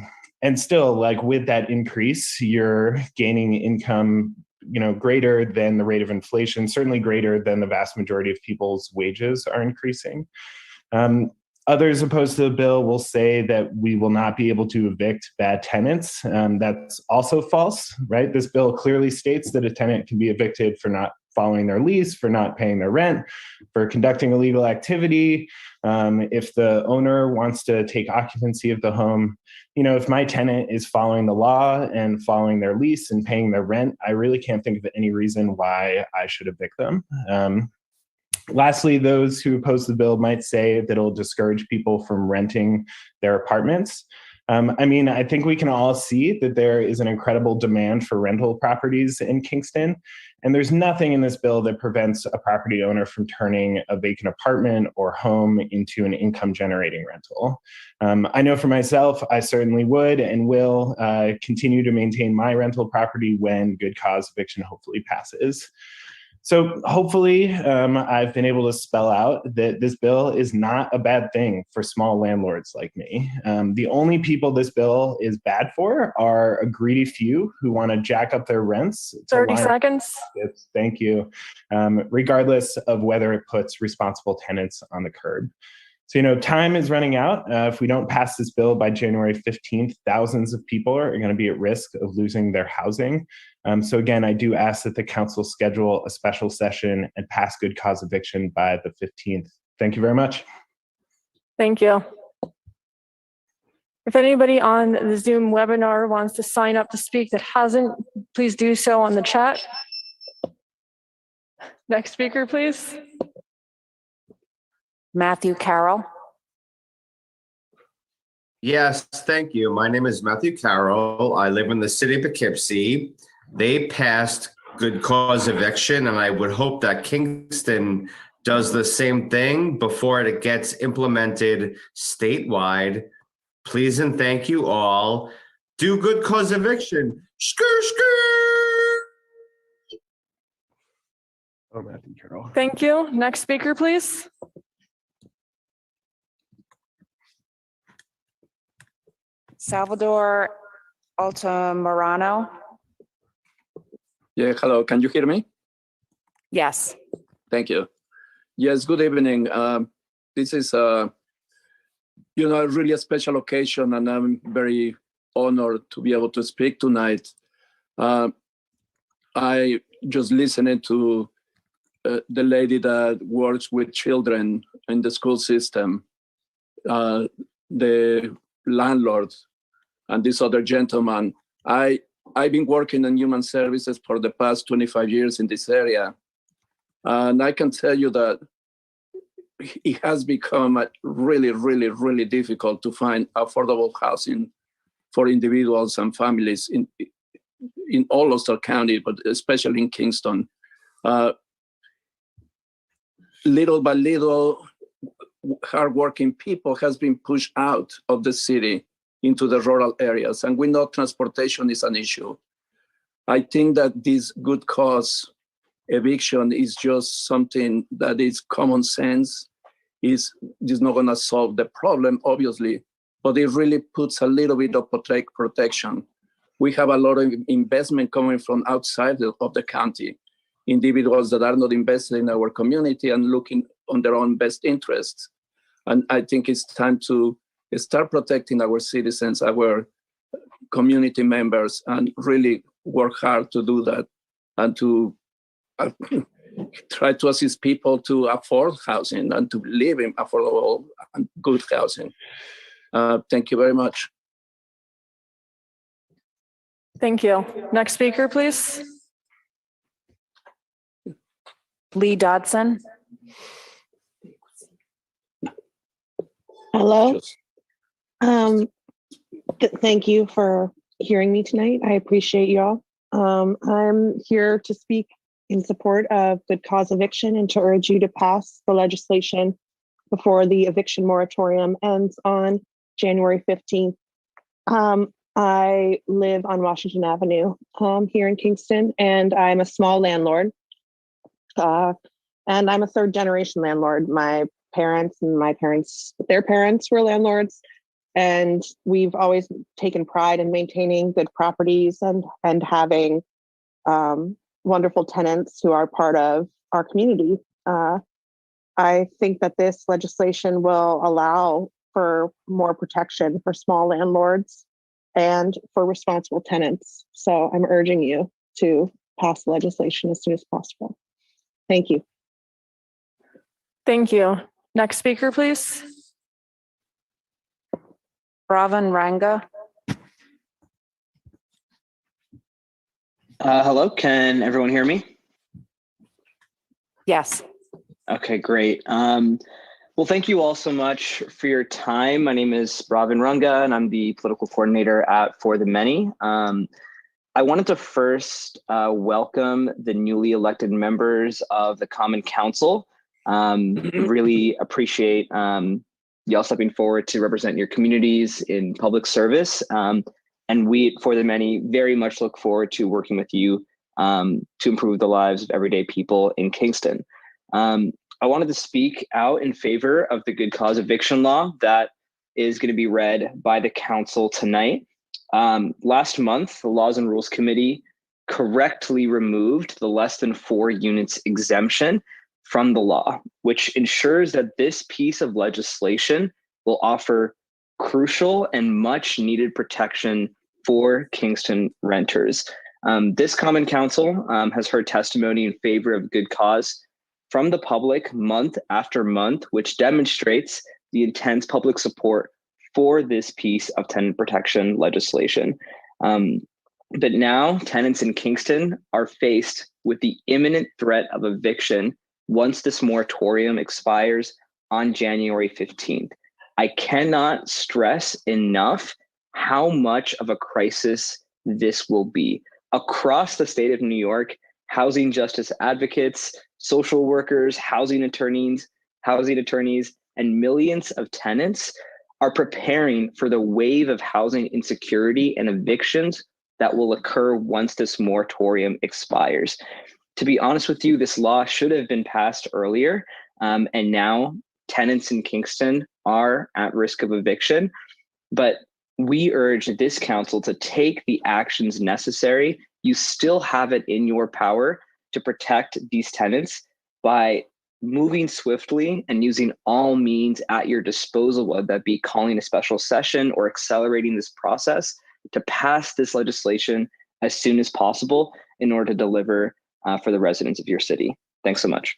still, like with that increase, you're gaining income, greater than the rate of inflation, certainly greater than the vast majority of people's wages are increasing. Others opposed to the bill will say that we will not be able to evict bad tenants. That's also false, right? This bill clearly states that a tenant can be evicted for not following their lease, for not paying their rent, for conducting illegal activity. If the owner wants to take occupancy of the home, if my tenant is following the law and following their lease and paying their rent, I really can't think of any reason why I should evict them. Lastly, those who oppose the bill might say that it'll discourage people from renting their apartments. I think we can all see that there is an incredible demand for rental properties in Kingston, and there's nothing in this bill that prevents a property owner from turning a vacant apartment or home into an income-generating rental. I know for myself, I certainly would and will continue to maintain my rental property when good cause eviction hopefully passes. So hopefully I've been able to spell out that this bill is not a bad thing for small landlords like me. The only people this bill is bad for are a greedy few who want to jack up their rents. 30 seconds. Thank you. Regardless of whether it puts responsible tenants on the curb. So, time is running out. If we don't pass this bill by January 15th, thousands of people are going to be at risk of losing their housing. So again, I do ask that the council schedule a special session and pass good cause eviction by the 15th. Thank you very much. Thank you. If anybody on the Zoom webinar wants to sign up to speak that hasn't, please do so on the chat. Next speaker, please. Matthew Carroll. Yes, thank you. My name is Matthew Carroll. I live in the city of Poughkeepsie. They passed good cause eviction, and I would hope that Kingston does the same thing before it gets implemented statewide. Please and thank you all. Do good cause eviction. Skr, skr. Oh, Matthew Carroll. Thank you. Next speaker, please. Salvador Altamirano. Yeah, hello. Can you hear me? Yes. Thank you. Yes, good evening. This is, really a special occasion, and I'm very honored to be able to speak tonight. I just listened to the lady that works with children in the school system, the landlord, and this other gentleman. I've been working in human services for the past 25 years in this area. And I can tell you that it has become really, really, really difficult to find affordable housing for individuals and families in all Ulster County, but especially in Kingston. Little by little, hardworking people has been pushed out of the city into the rural areas, and we know transportation is an issue. I think that this good cause eviction is just something that is common sense. Is not going to solve the problem, obviously, but it really puts a little bit of protection. We have a lot of investment coming from outside of the county, individuals that are not invested in our community and looking on their own best interests. And I think it's time to start protecting our citizens, our community members, and really work hard to do that and to try to assist people to afford housing and to live in affordable and good housing. Thank you very much. Thank you. Next speaker, please. Lee Dodson. Hello. Thank you for hearing me tonight. I appreciate y'all. I'm here to speak in support of good cause eviction and to urge you to pass the legislation before the eviction moratorium ends on January 15th. I live on Washington Avenue here in Kingston, and I'm a small landlord. And I'm a third generation landlord. My parents and their parents were landlords. And we've always taken pride in maintaining good properties and having wonderful tenants who are part of our community. I think that this legislation will allow for more protection for small landlords and for responsible tenants. So I'm urging you to pass legislation as soon as possible. Thank you. Thank you. Next speaker, please. Ravan Ranga. Hello, can everyone hear me? Yes. Okay, great. Well, thank you all so much for your time. My name is Ravan Ranga, and I'm the political coordinator at For the Many. I wanted to first welcome the newly elected members of the Common Council. Really appreciate y'all stepping forward to represent your communities in public service. And we at For the Many very much look forward to working with you to improve the lives of everyday people in Kingston. I wanted to speak out in favor of the good cause eviction law that is going to be read by the council tonight. Last month, the Laws and Rules Committee correctly removed the less than 4 units exemption from the law, which ensures that this piece of legislation will offer crucial and much needed protection for Kingston renters. This Common Council has heard testimony in favor of good cause from the public month after month, which demonstrates the intense public support for this piece of tenant protection legislation. But now tenants in Kingston are faced with the imminent threat of eviction once this moratorium expires on January 15th. I cannot stress enough how much of a crisis this will be. Across the state of New York, housing justice advocates, social workers, housing attorneys, and millions of tenants are preparing for the wave of housing insecurity and evictions that will occur once this moratorium expires. To be honest with you, this law should have been passed earlier, and now tenants in Kingston are at risk of eviction. But we urge this council to take the actions necessary. You still have it in your power to protect these tenants by moving swiftly and using all means at your disposal, whether that be calling a special session or accelerating this process to pass this legislation as soon as possible in order to deliver for the residents of your city. Thanks so much.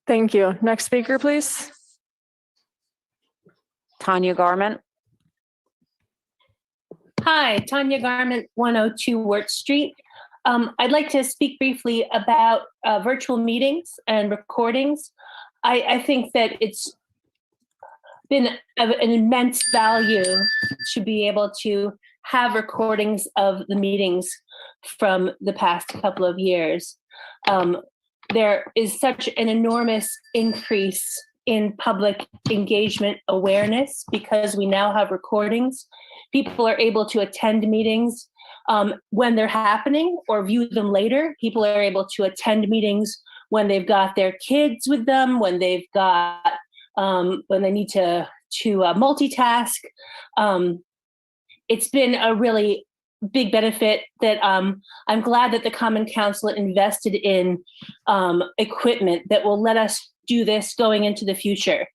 Thank you. Next speaker, please. Tanya Garment. Hi, Tanya Garment, 102 Wirt Street. I'd like to speak briefly about virtual meetings and recordings. I think that it's been of an immense value to be able to have recordings of the meetings from the past couple of years. There is such an enormous increase in public engagement awareness because we now have recordings. People are able to attend meetings when they're happening or view them later. People are able to attend meetings when they've got their kids with them, when they've got, when they need to multitask. It's been a really big benefit that I'm glad that the Common Council invested in equipment that will let us do this going into the future.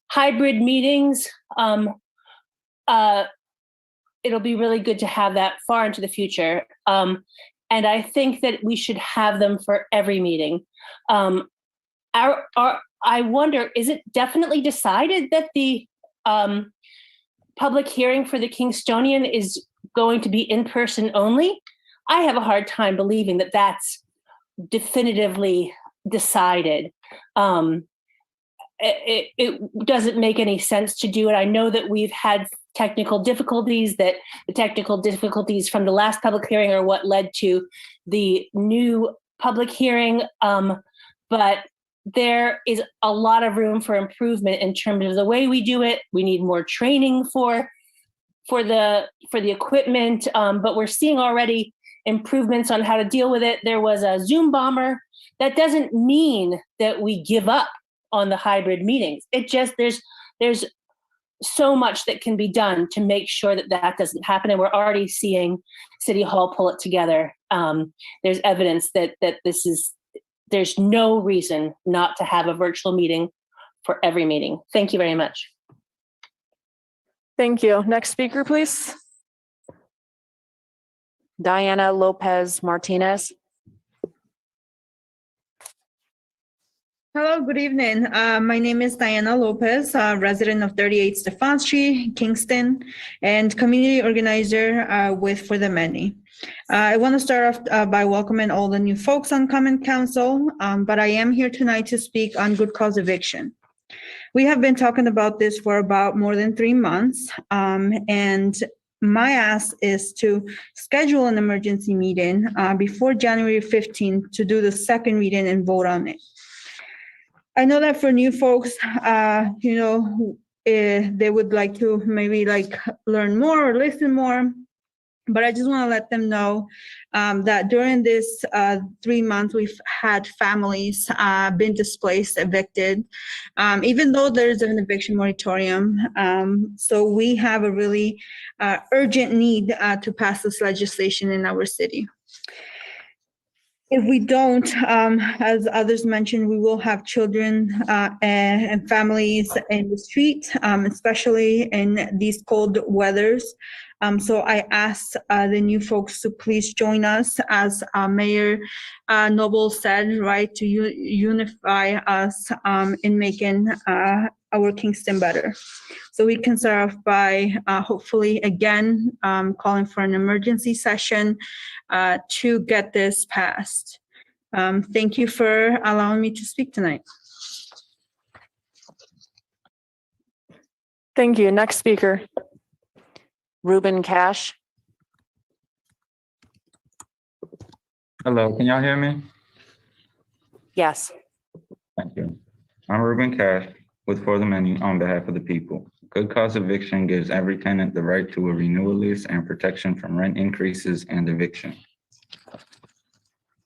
Hybrid meetings, it'll be really good to have that far into the future. And I think that we should have them for every meeting. I wonder, is it definitely decided that the public hearing for the Kingstonian is going to be in person only? I have a hard time believing that that's definitively decided. It doesn't make any sense to do it. I know that we've had technical difficulties, that the technical difficulties from the last public hearing are what led to the new public hearing. But there is a lot of room for improvement in terms of the way we do it. We need more training for the equipment, but we're seeing already improvements on how to deal with it. There was a Zoom bomber. That doesn't mean that we give up on the hybrid meetings. It just, there's so much that can be done to make sure that that doesn't happen. And we're already seeing City Hall pull it together. There's evidence that there's no reason not to have a virtual meeting for every meeting. Thank you very much. Thank you. Next speaker, please. Diana Lopez Martinez. Hello, good evening. My name is Diana Lopez, resident of 38 Stefan Street, Kingston, and community organizer with For the Many. I want to start off by welcoming all the new folks on Common Council, but I am here tonight to speak on good cause eviction. We have been talking about this for about more than 3 months, and my ask is to schedule an emergency meeting before January 15th to do the second reading and vote on it. I know that for new folks, they would like to maybe learn more or listen more, but I just want to let them know that during this 3 months, we've had families been displaced, evicted, even though there's an eviction moratorium. So we have a really urgent need to pass this legislation in our city. If we don't, as others mentioned, we will have children and families in the street, especially in these cold weathers. So I asked the new folks to please join us, as Mayor Noble said, right, to unify us in making our Kingston better. So we can start off by hopefully again calling for an emergency session to get this passed. Thank you for allowing me to speak tonight. Thank you. Next speaker. Ruben Cash. Hello, can y'all hear me? Yes. Thank you. I'm Ruben Cash with For the Many on behalf of the people. Good cause eviction gives every tenant the right to a renewal lease and protection from rent increases and eviction.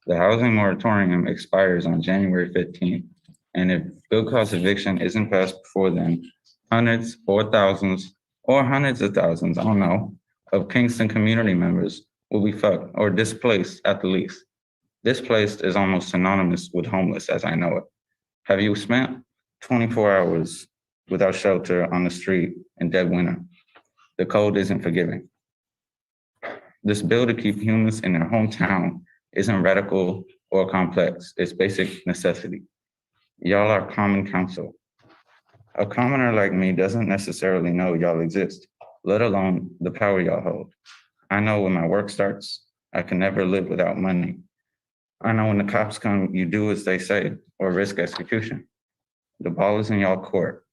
The housing moratorium expires on January 15th, and if good cause eviction isn't passed before then, hundreds or thousands or hundreds of thousands, I don't know, of Kingston community members will be fucked or displaced at the least. Displaced is almost synonymous with homeless as I know it. Have you spent 24 hours without shelter on the street in dead winter? The cold isn't forgiving. This bill to keep humans in their hometown isn't radical or complex. It's basic necessity. Y'all are common council. A commoner like me doesn't necessarily know y'all exist, let alone the power y'all hold. I know when my work starts, I can never live without money. I know when the cops come, you do as they say or risk execution. The ball is in y'all court.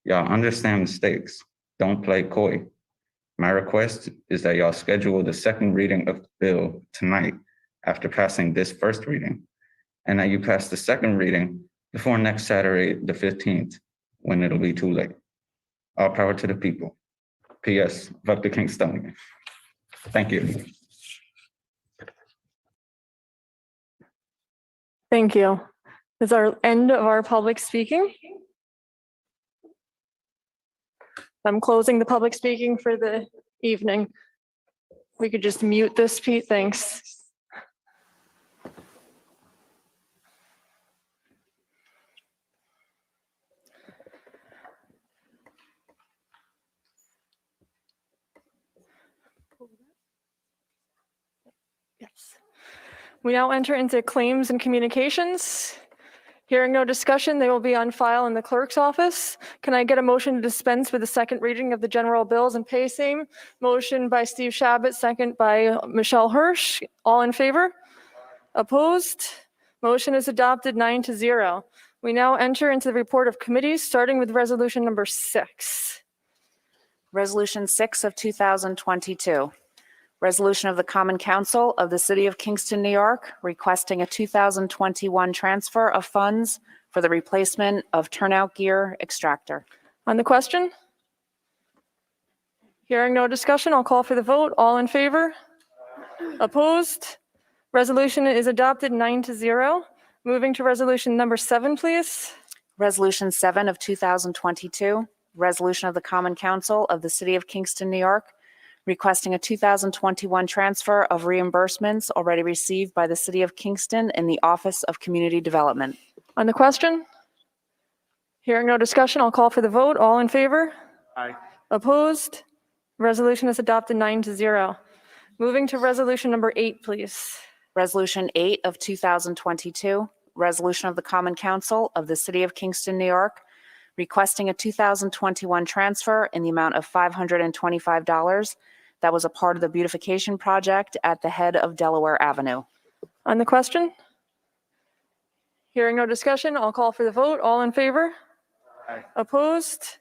Y'all understand the stakes. Don't play coy. My request is that y'all schedule the second reading of the bill tonight after passing this first reading, and that you pass the second reading before next Saturday, the 15th, when it'll be too late. All power to the people. P.S. Fuck the Kingstonian. Thank you. Thank you. This is our end of our public speaking. I'm closing the public speaking for the evening. We could just mute this, Pete. Thanks. We now enter into claims and communications. Hearing no discussion, they will be on file in the clerk's office. Can I get a motion to dispense with the second reading of the general bills and pay same? Motion by Steve Shabbat, second by Michelle Hirsch. All in favor? Opposed? Motion is adopted 9-0. We now enter into the report of committees, starting with resolution number 6. Resolution 6 of 2022. Resolution of the Common Council of the City of Kingston, New York, requesting a 2021 transfer of funds for the replacement of turnout gear extractor. On the question? Hearing no discussion, I'll call for the vote. All in favor? Opposed? Resolution is adopted 9-0. Moving to resolution number 7, please. Resolution 7 of 2022. Resolution of the Common Council of the City of Kingston, New York, requesting a 2021 transfer of reimbursements already received by the City of Kingston in the Office of Community Development. On the question? Hearing no discussion, I'll call for the vote. All in favor? Aye. Opposed? Resolution is adopted 9-0. Moving to resolution number 8, please. Resolution 8 of 2022. Resolution of the Common Council of the City of Kingston, New York, requesting a 2021 transfer in the amount of $525 that was a part of the beautification project at the head of Delaware Avenue. On the question? Hearing no discussion, I'll call for the vote. All in favor? Aye. Opposed?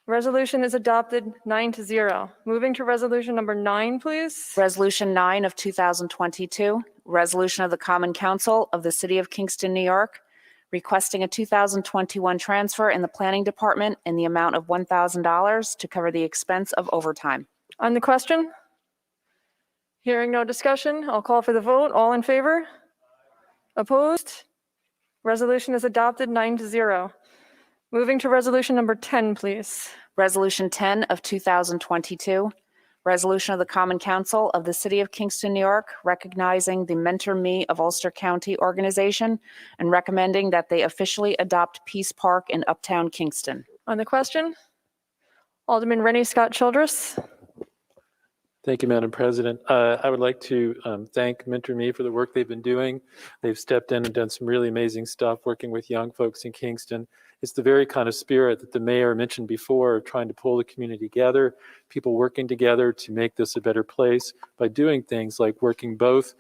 Resolution is adopted 9-0. Moving to resolution number 9, please. Resolution 9 of 2022. Resolution of the Common Council of the City of Kingston, New York, requesting a 2021 transfer in the Planning Department in the amount of $1,000 to cover the expense of overtime. On the question? Hearing no discussion, I'll call for the vote. All in favor? Opposed? Resolution is adopted 9-0. Moving to resolution number 10, please. Resolution 10 of 2022. Resolution of the Common Council of the City of Kingston, New York, recognizing the Mentor Me of Ulster County organization and recommending that they officially adopt Peace Park in Uptown Kingston. On the question? Alderman Rennie Scott Childress. Thank you, Madam President. I would like to thank Mentor Me for the work they've been doing. They've stepped in and done some really amazing stuff working with young folks in Kingston. It's the very kind of spirit that the mayor mentioned before, trying to pull the community together, people working together to make this a better place by doing things like working both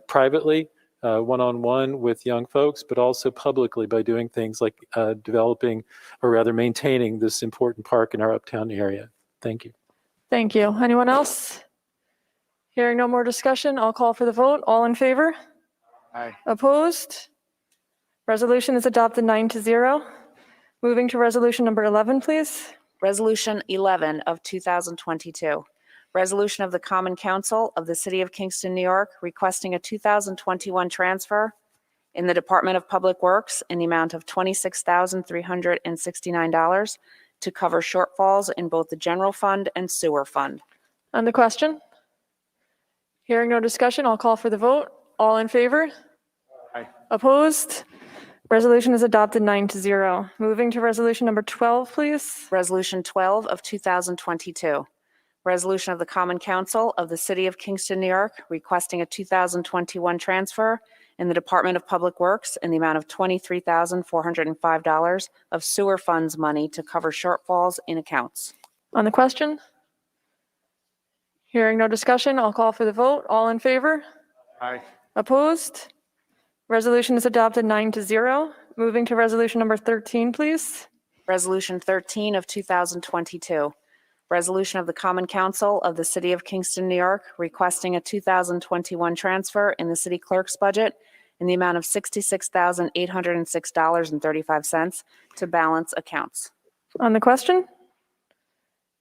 privately, one-on-one with young folks, but also publicly by doing things like developing, or rather maintaining, this important park in our uptown area. Thank you. Thank you. Anyone else? Hearing no more discussion, I'll call for the vote. All in favor? Aye. Opposed? Resolution is adopted 9-0. Moving to resolution number 11, please. Resolution 11 of 2022. Resolution of the Common Council of the City of Kingston, New York, requesting a 2021 transfer in the Department of Public Works in the amount of $26,369 to cover shortfalls in both the general fund and sewer fund. On the question? Hearing no discussion, I'll call for the vote. All in favor? Aye. Opposed? Resolution is adopted 9-0. Moving to resolution number 12, please. Resolution 12 of 2022. Resolution of the Common Council of the City of Kingston, New York, requesting a 2021 transfer in the Department of Public Works in the amount of $23,405 of sewer funds money to cover shortfalls in accounts. On the question? Hearing no discussion, I'll call for the vote. All in favor? Aye. Opposed? Resolution is adopted 9-0. Moving to resolution number 13, please. Resolution 13 of 2022. Resolution of the Common Council of the City of Kingston, New York, requesting a 2021 transfer in the city clerk's budget in the amount of $66,806.35 to balance accounts. On the question?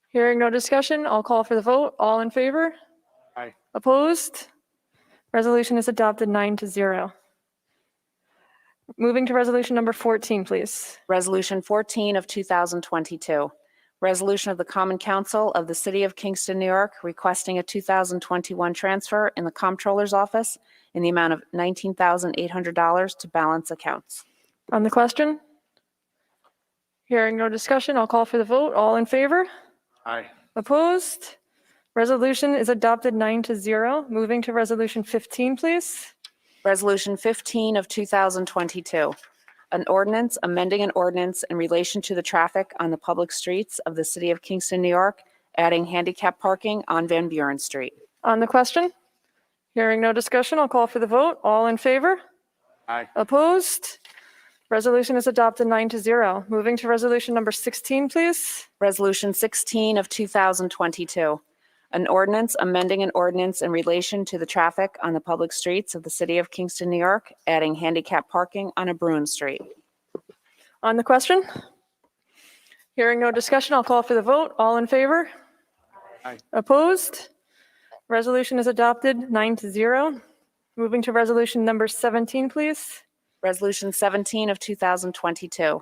Hearing no discussion, I'll call for the vote. All in favor? Aye. Opposed? Resolution is adopted 9-0. Moving to resolution number 14, please. Resolution 14 of 2022. Resolution of the Common Council of the City of Kingston, New York, requesting a 2021 transfer in the Comptroller's Office in the amount of $19,800 to balance accounts. On the question? Hearing no discussion, I'll call for the vote. All in favor? Aye. Opposed? Resolution is adopted 9-0. Moving to resolution 15, please. Resolution 15 of 2022, an ordinance amending an ordinance in relation to the traffic on the public streets of the city of Kingston, New York, adding handicap parking on Van Buren Street. On the question? Hearing no discussion, I'll call for the vote. All in favor? Aye. Opposed? Resolution is adopted 9-0. Moving to resolution number 16, please. Resolution 16 of 2022, an ordinance amending an ordinance in relation to the traffic on the public streets of the city of Kingston, New York, adding handicap parking on a Bruin Street. On the question? Hearing no discussion, I'll call for the vote. All in favor? Aye. Opposed? Resolution is adopted 9-0. Moving to resolution number 17, please. Resolution 17 of 2022,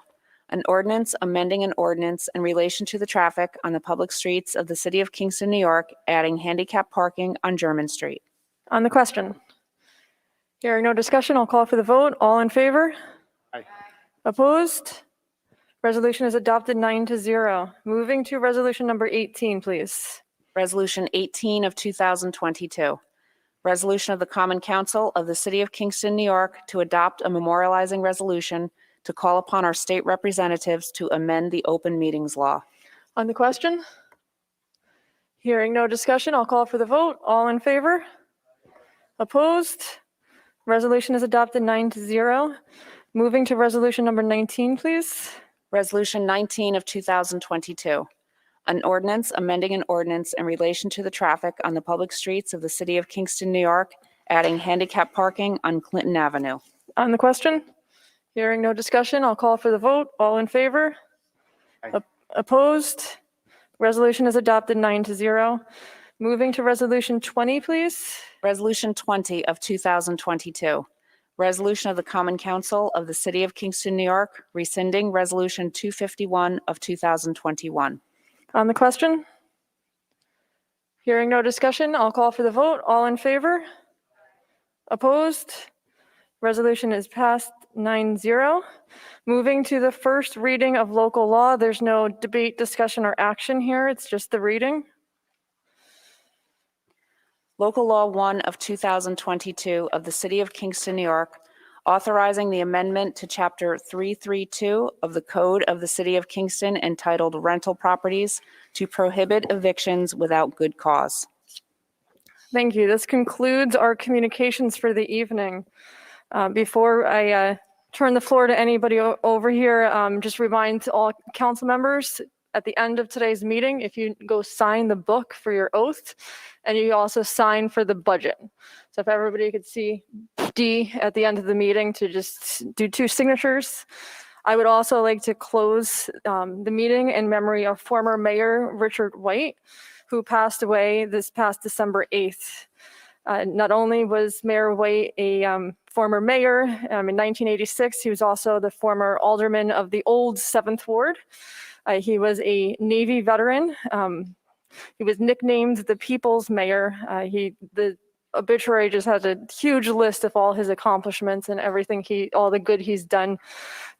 an ordinance amending an ordinance in relation to the traffic on the public streets of the city of Kingston, New York, adding handicap parking on German Street. On the question? Hearing no discussion, I'll call for the vote. All in favor? Aye. Opposed? Resolution is adopted 9-0. Moving to resolution number 18, please. Resolution 18 of 2022, resolution of the Common Council of the City of Kingston, New York, to adopt a memorializing resolution to call upon our state representatives to amend the open meetings law. On the question? Hearing no discussion, I'll call for the vote. All in favor? Opposed? Resolution is adopted 9-0. Moving to resolution number 19, please. Resolution 19 of 2022, an ordinance amending an ordinance in relation to the traffic on the public streets of the city of Kingston, New York, adding handicap parking on Clinton Avenue. On the question? Hearing no discussion, I'll call for the vote. All in favor? Aye. Opposed? Resolution is adopted 9-0. Moving to resolution 20, please. Resolution 20 of 2022, resolution of the Common Council of the City of Kingston, New York, rescinding Resolution 251 of 2021. On the question? Hearing no discussion, I'll call for the vote. All in favor? Opposed? Resolution is passed 9-0. Moving to the first reading of local law. There's no debate, discussion, or action here. It's just the reading. Local Law 1 of 2022 of the City of Kingston, New York, authorizing the amendment to Chapter 332 of the Code of the City of Kingston entitled Rental Properties to prohibit evictions without good cause. Thank you. This concludes our communications for the evening. Before I turn the floor to anybody over here, just remind all council members at the end of today's meeting, if you go sign the book for your oath, and you also sign for the budget. So if everybody could see D at the end of the meeting to just do 2 signatures. I would also like to close the meeting in memory of former Mayor Richard White, who passed away this past December 8th. Not only was Mayor White a former mayor in 1986, he was also the former alderman of the old 7th Ward. He was a Navy veteran. He was nicknamed the People's Mayor. The obituary just has a huge list of all his accomplishments and everything all the good he's done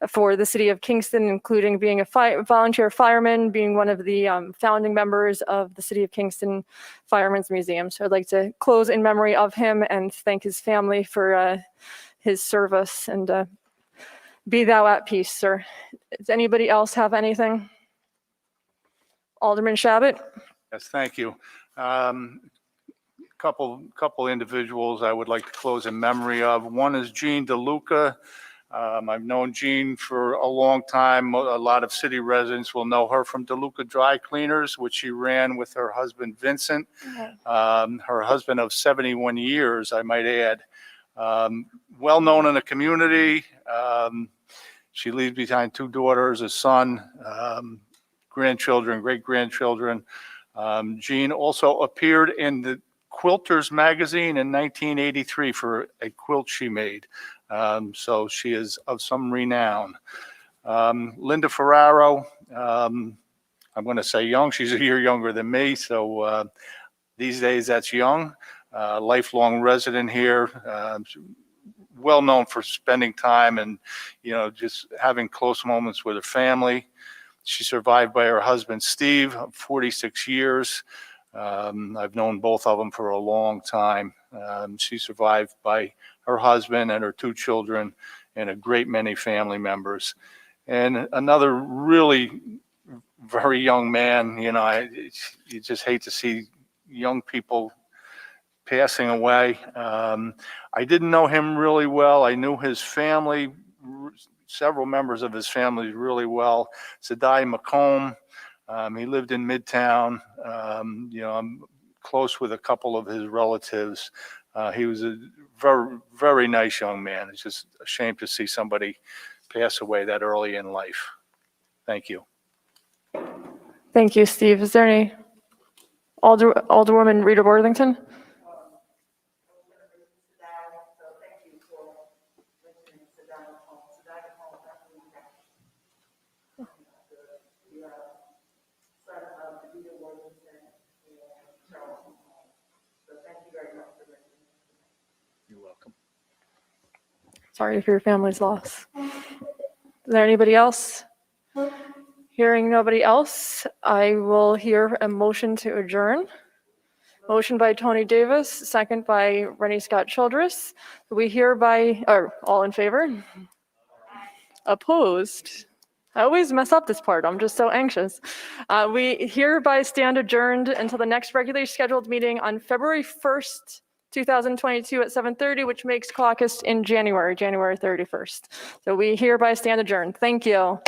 for the city of Kingston, including being a volunteer fireman, being one of the founding members of the City of Kingston Firemen's Museum. So I'd like to close in memory of him and thank his family for his service, and be thou at peace, sir. Does anybody else have anything? Alderman Shabbat? Yes, thank you. Couple individuals I would like to close in memory of. One is Jean DeLuca. I've known Jean for a long time. A lot of city residents will know her from DeLuca Dry Cleaners, which she ran with her husband Vincent, her husband of 71 years, I might add. Well known in the community. She leaves behind 2 daughters, a son, grandchildren, great-grandchildren. Jean also appeared in the Quilters magazine in 1983 for a quilt she made. So she is of some renown. Linda Ferraro, I'm going to say young. She's a year younger than me. So these days that's young. Lifelong resident here. Well known for spending time and, just having close moments with her family. She's survived by her husband, Steve, of 46 years. I've known both of them for a long time. She's survived by her husband and her 2 children, and a great many family members. And another really very young man, you know, you just hate to see young people passing away. I didn't know him really well. I knew his family, several members of his family really well. Sadai McComb, he lived in Midtown. You know, I'm close with a couple of his relatives. He was a very, very nice young man. It's just a shame to see somebody pass away that early in life. Thank you. Thank you, Steve. Is there any Alderwoman Rita Worthington? You're welcome. Sorry for your family's loss. Is there anybody else? Hearing nobody else, I will hear a motion to adjourn. Motion by Tony Davis, second by Rennie Scott Childress. We hereby, or all in favor? Opposed? I always mess up this part. I'm just so anxious. We hereby stand adjourned until the next regularly scheduled meeting on February 1st, 2022 at 7:30, which makes caucus in January 31st. So we hereby stand adjourned. Thank you.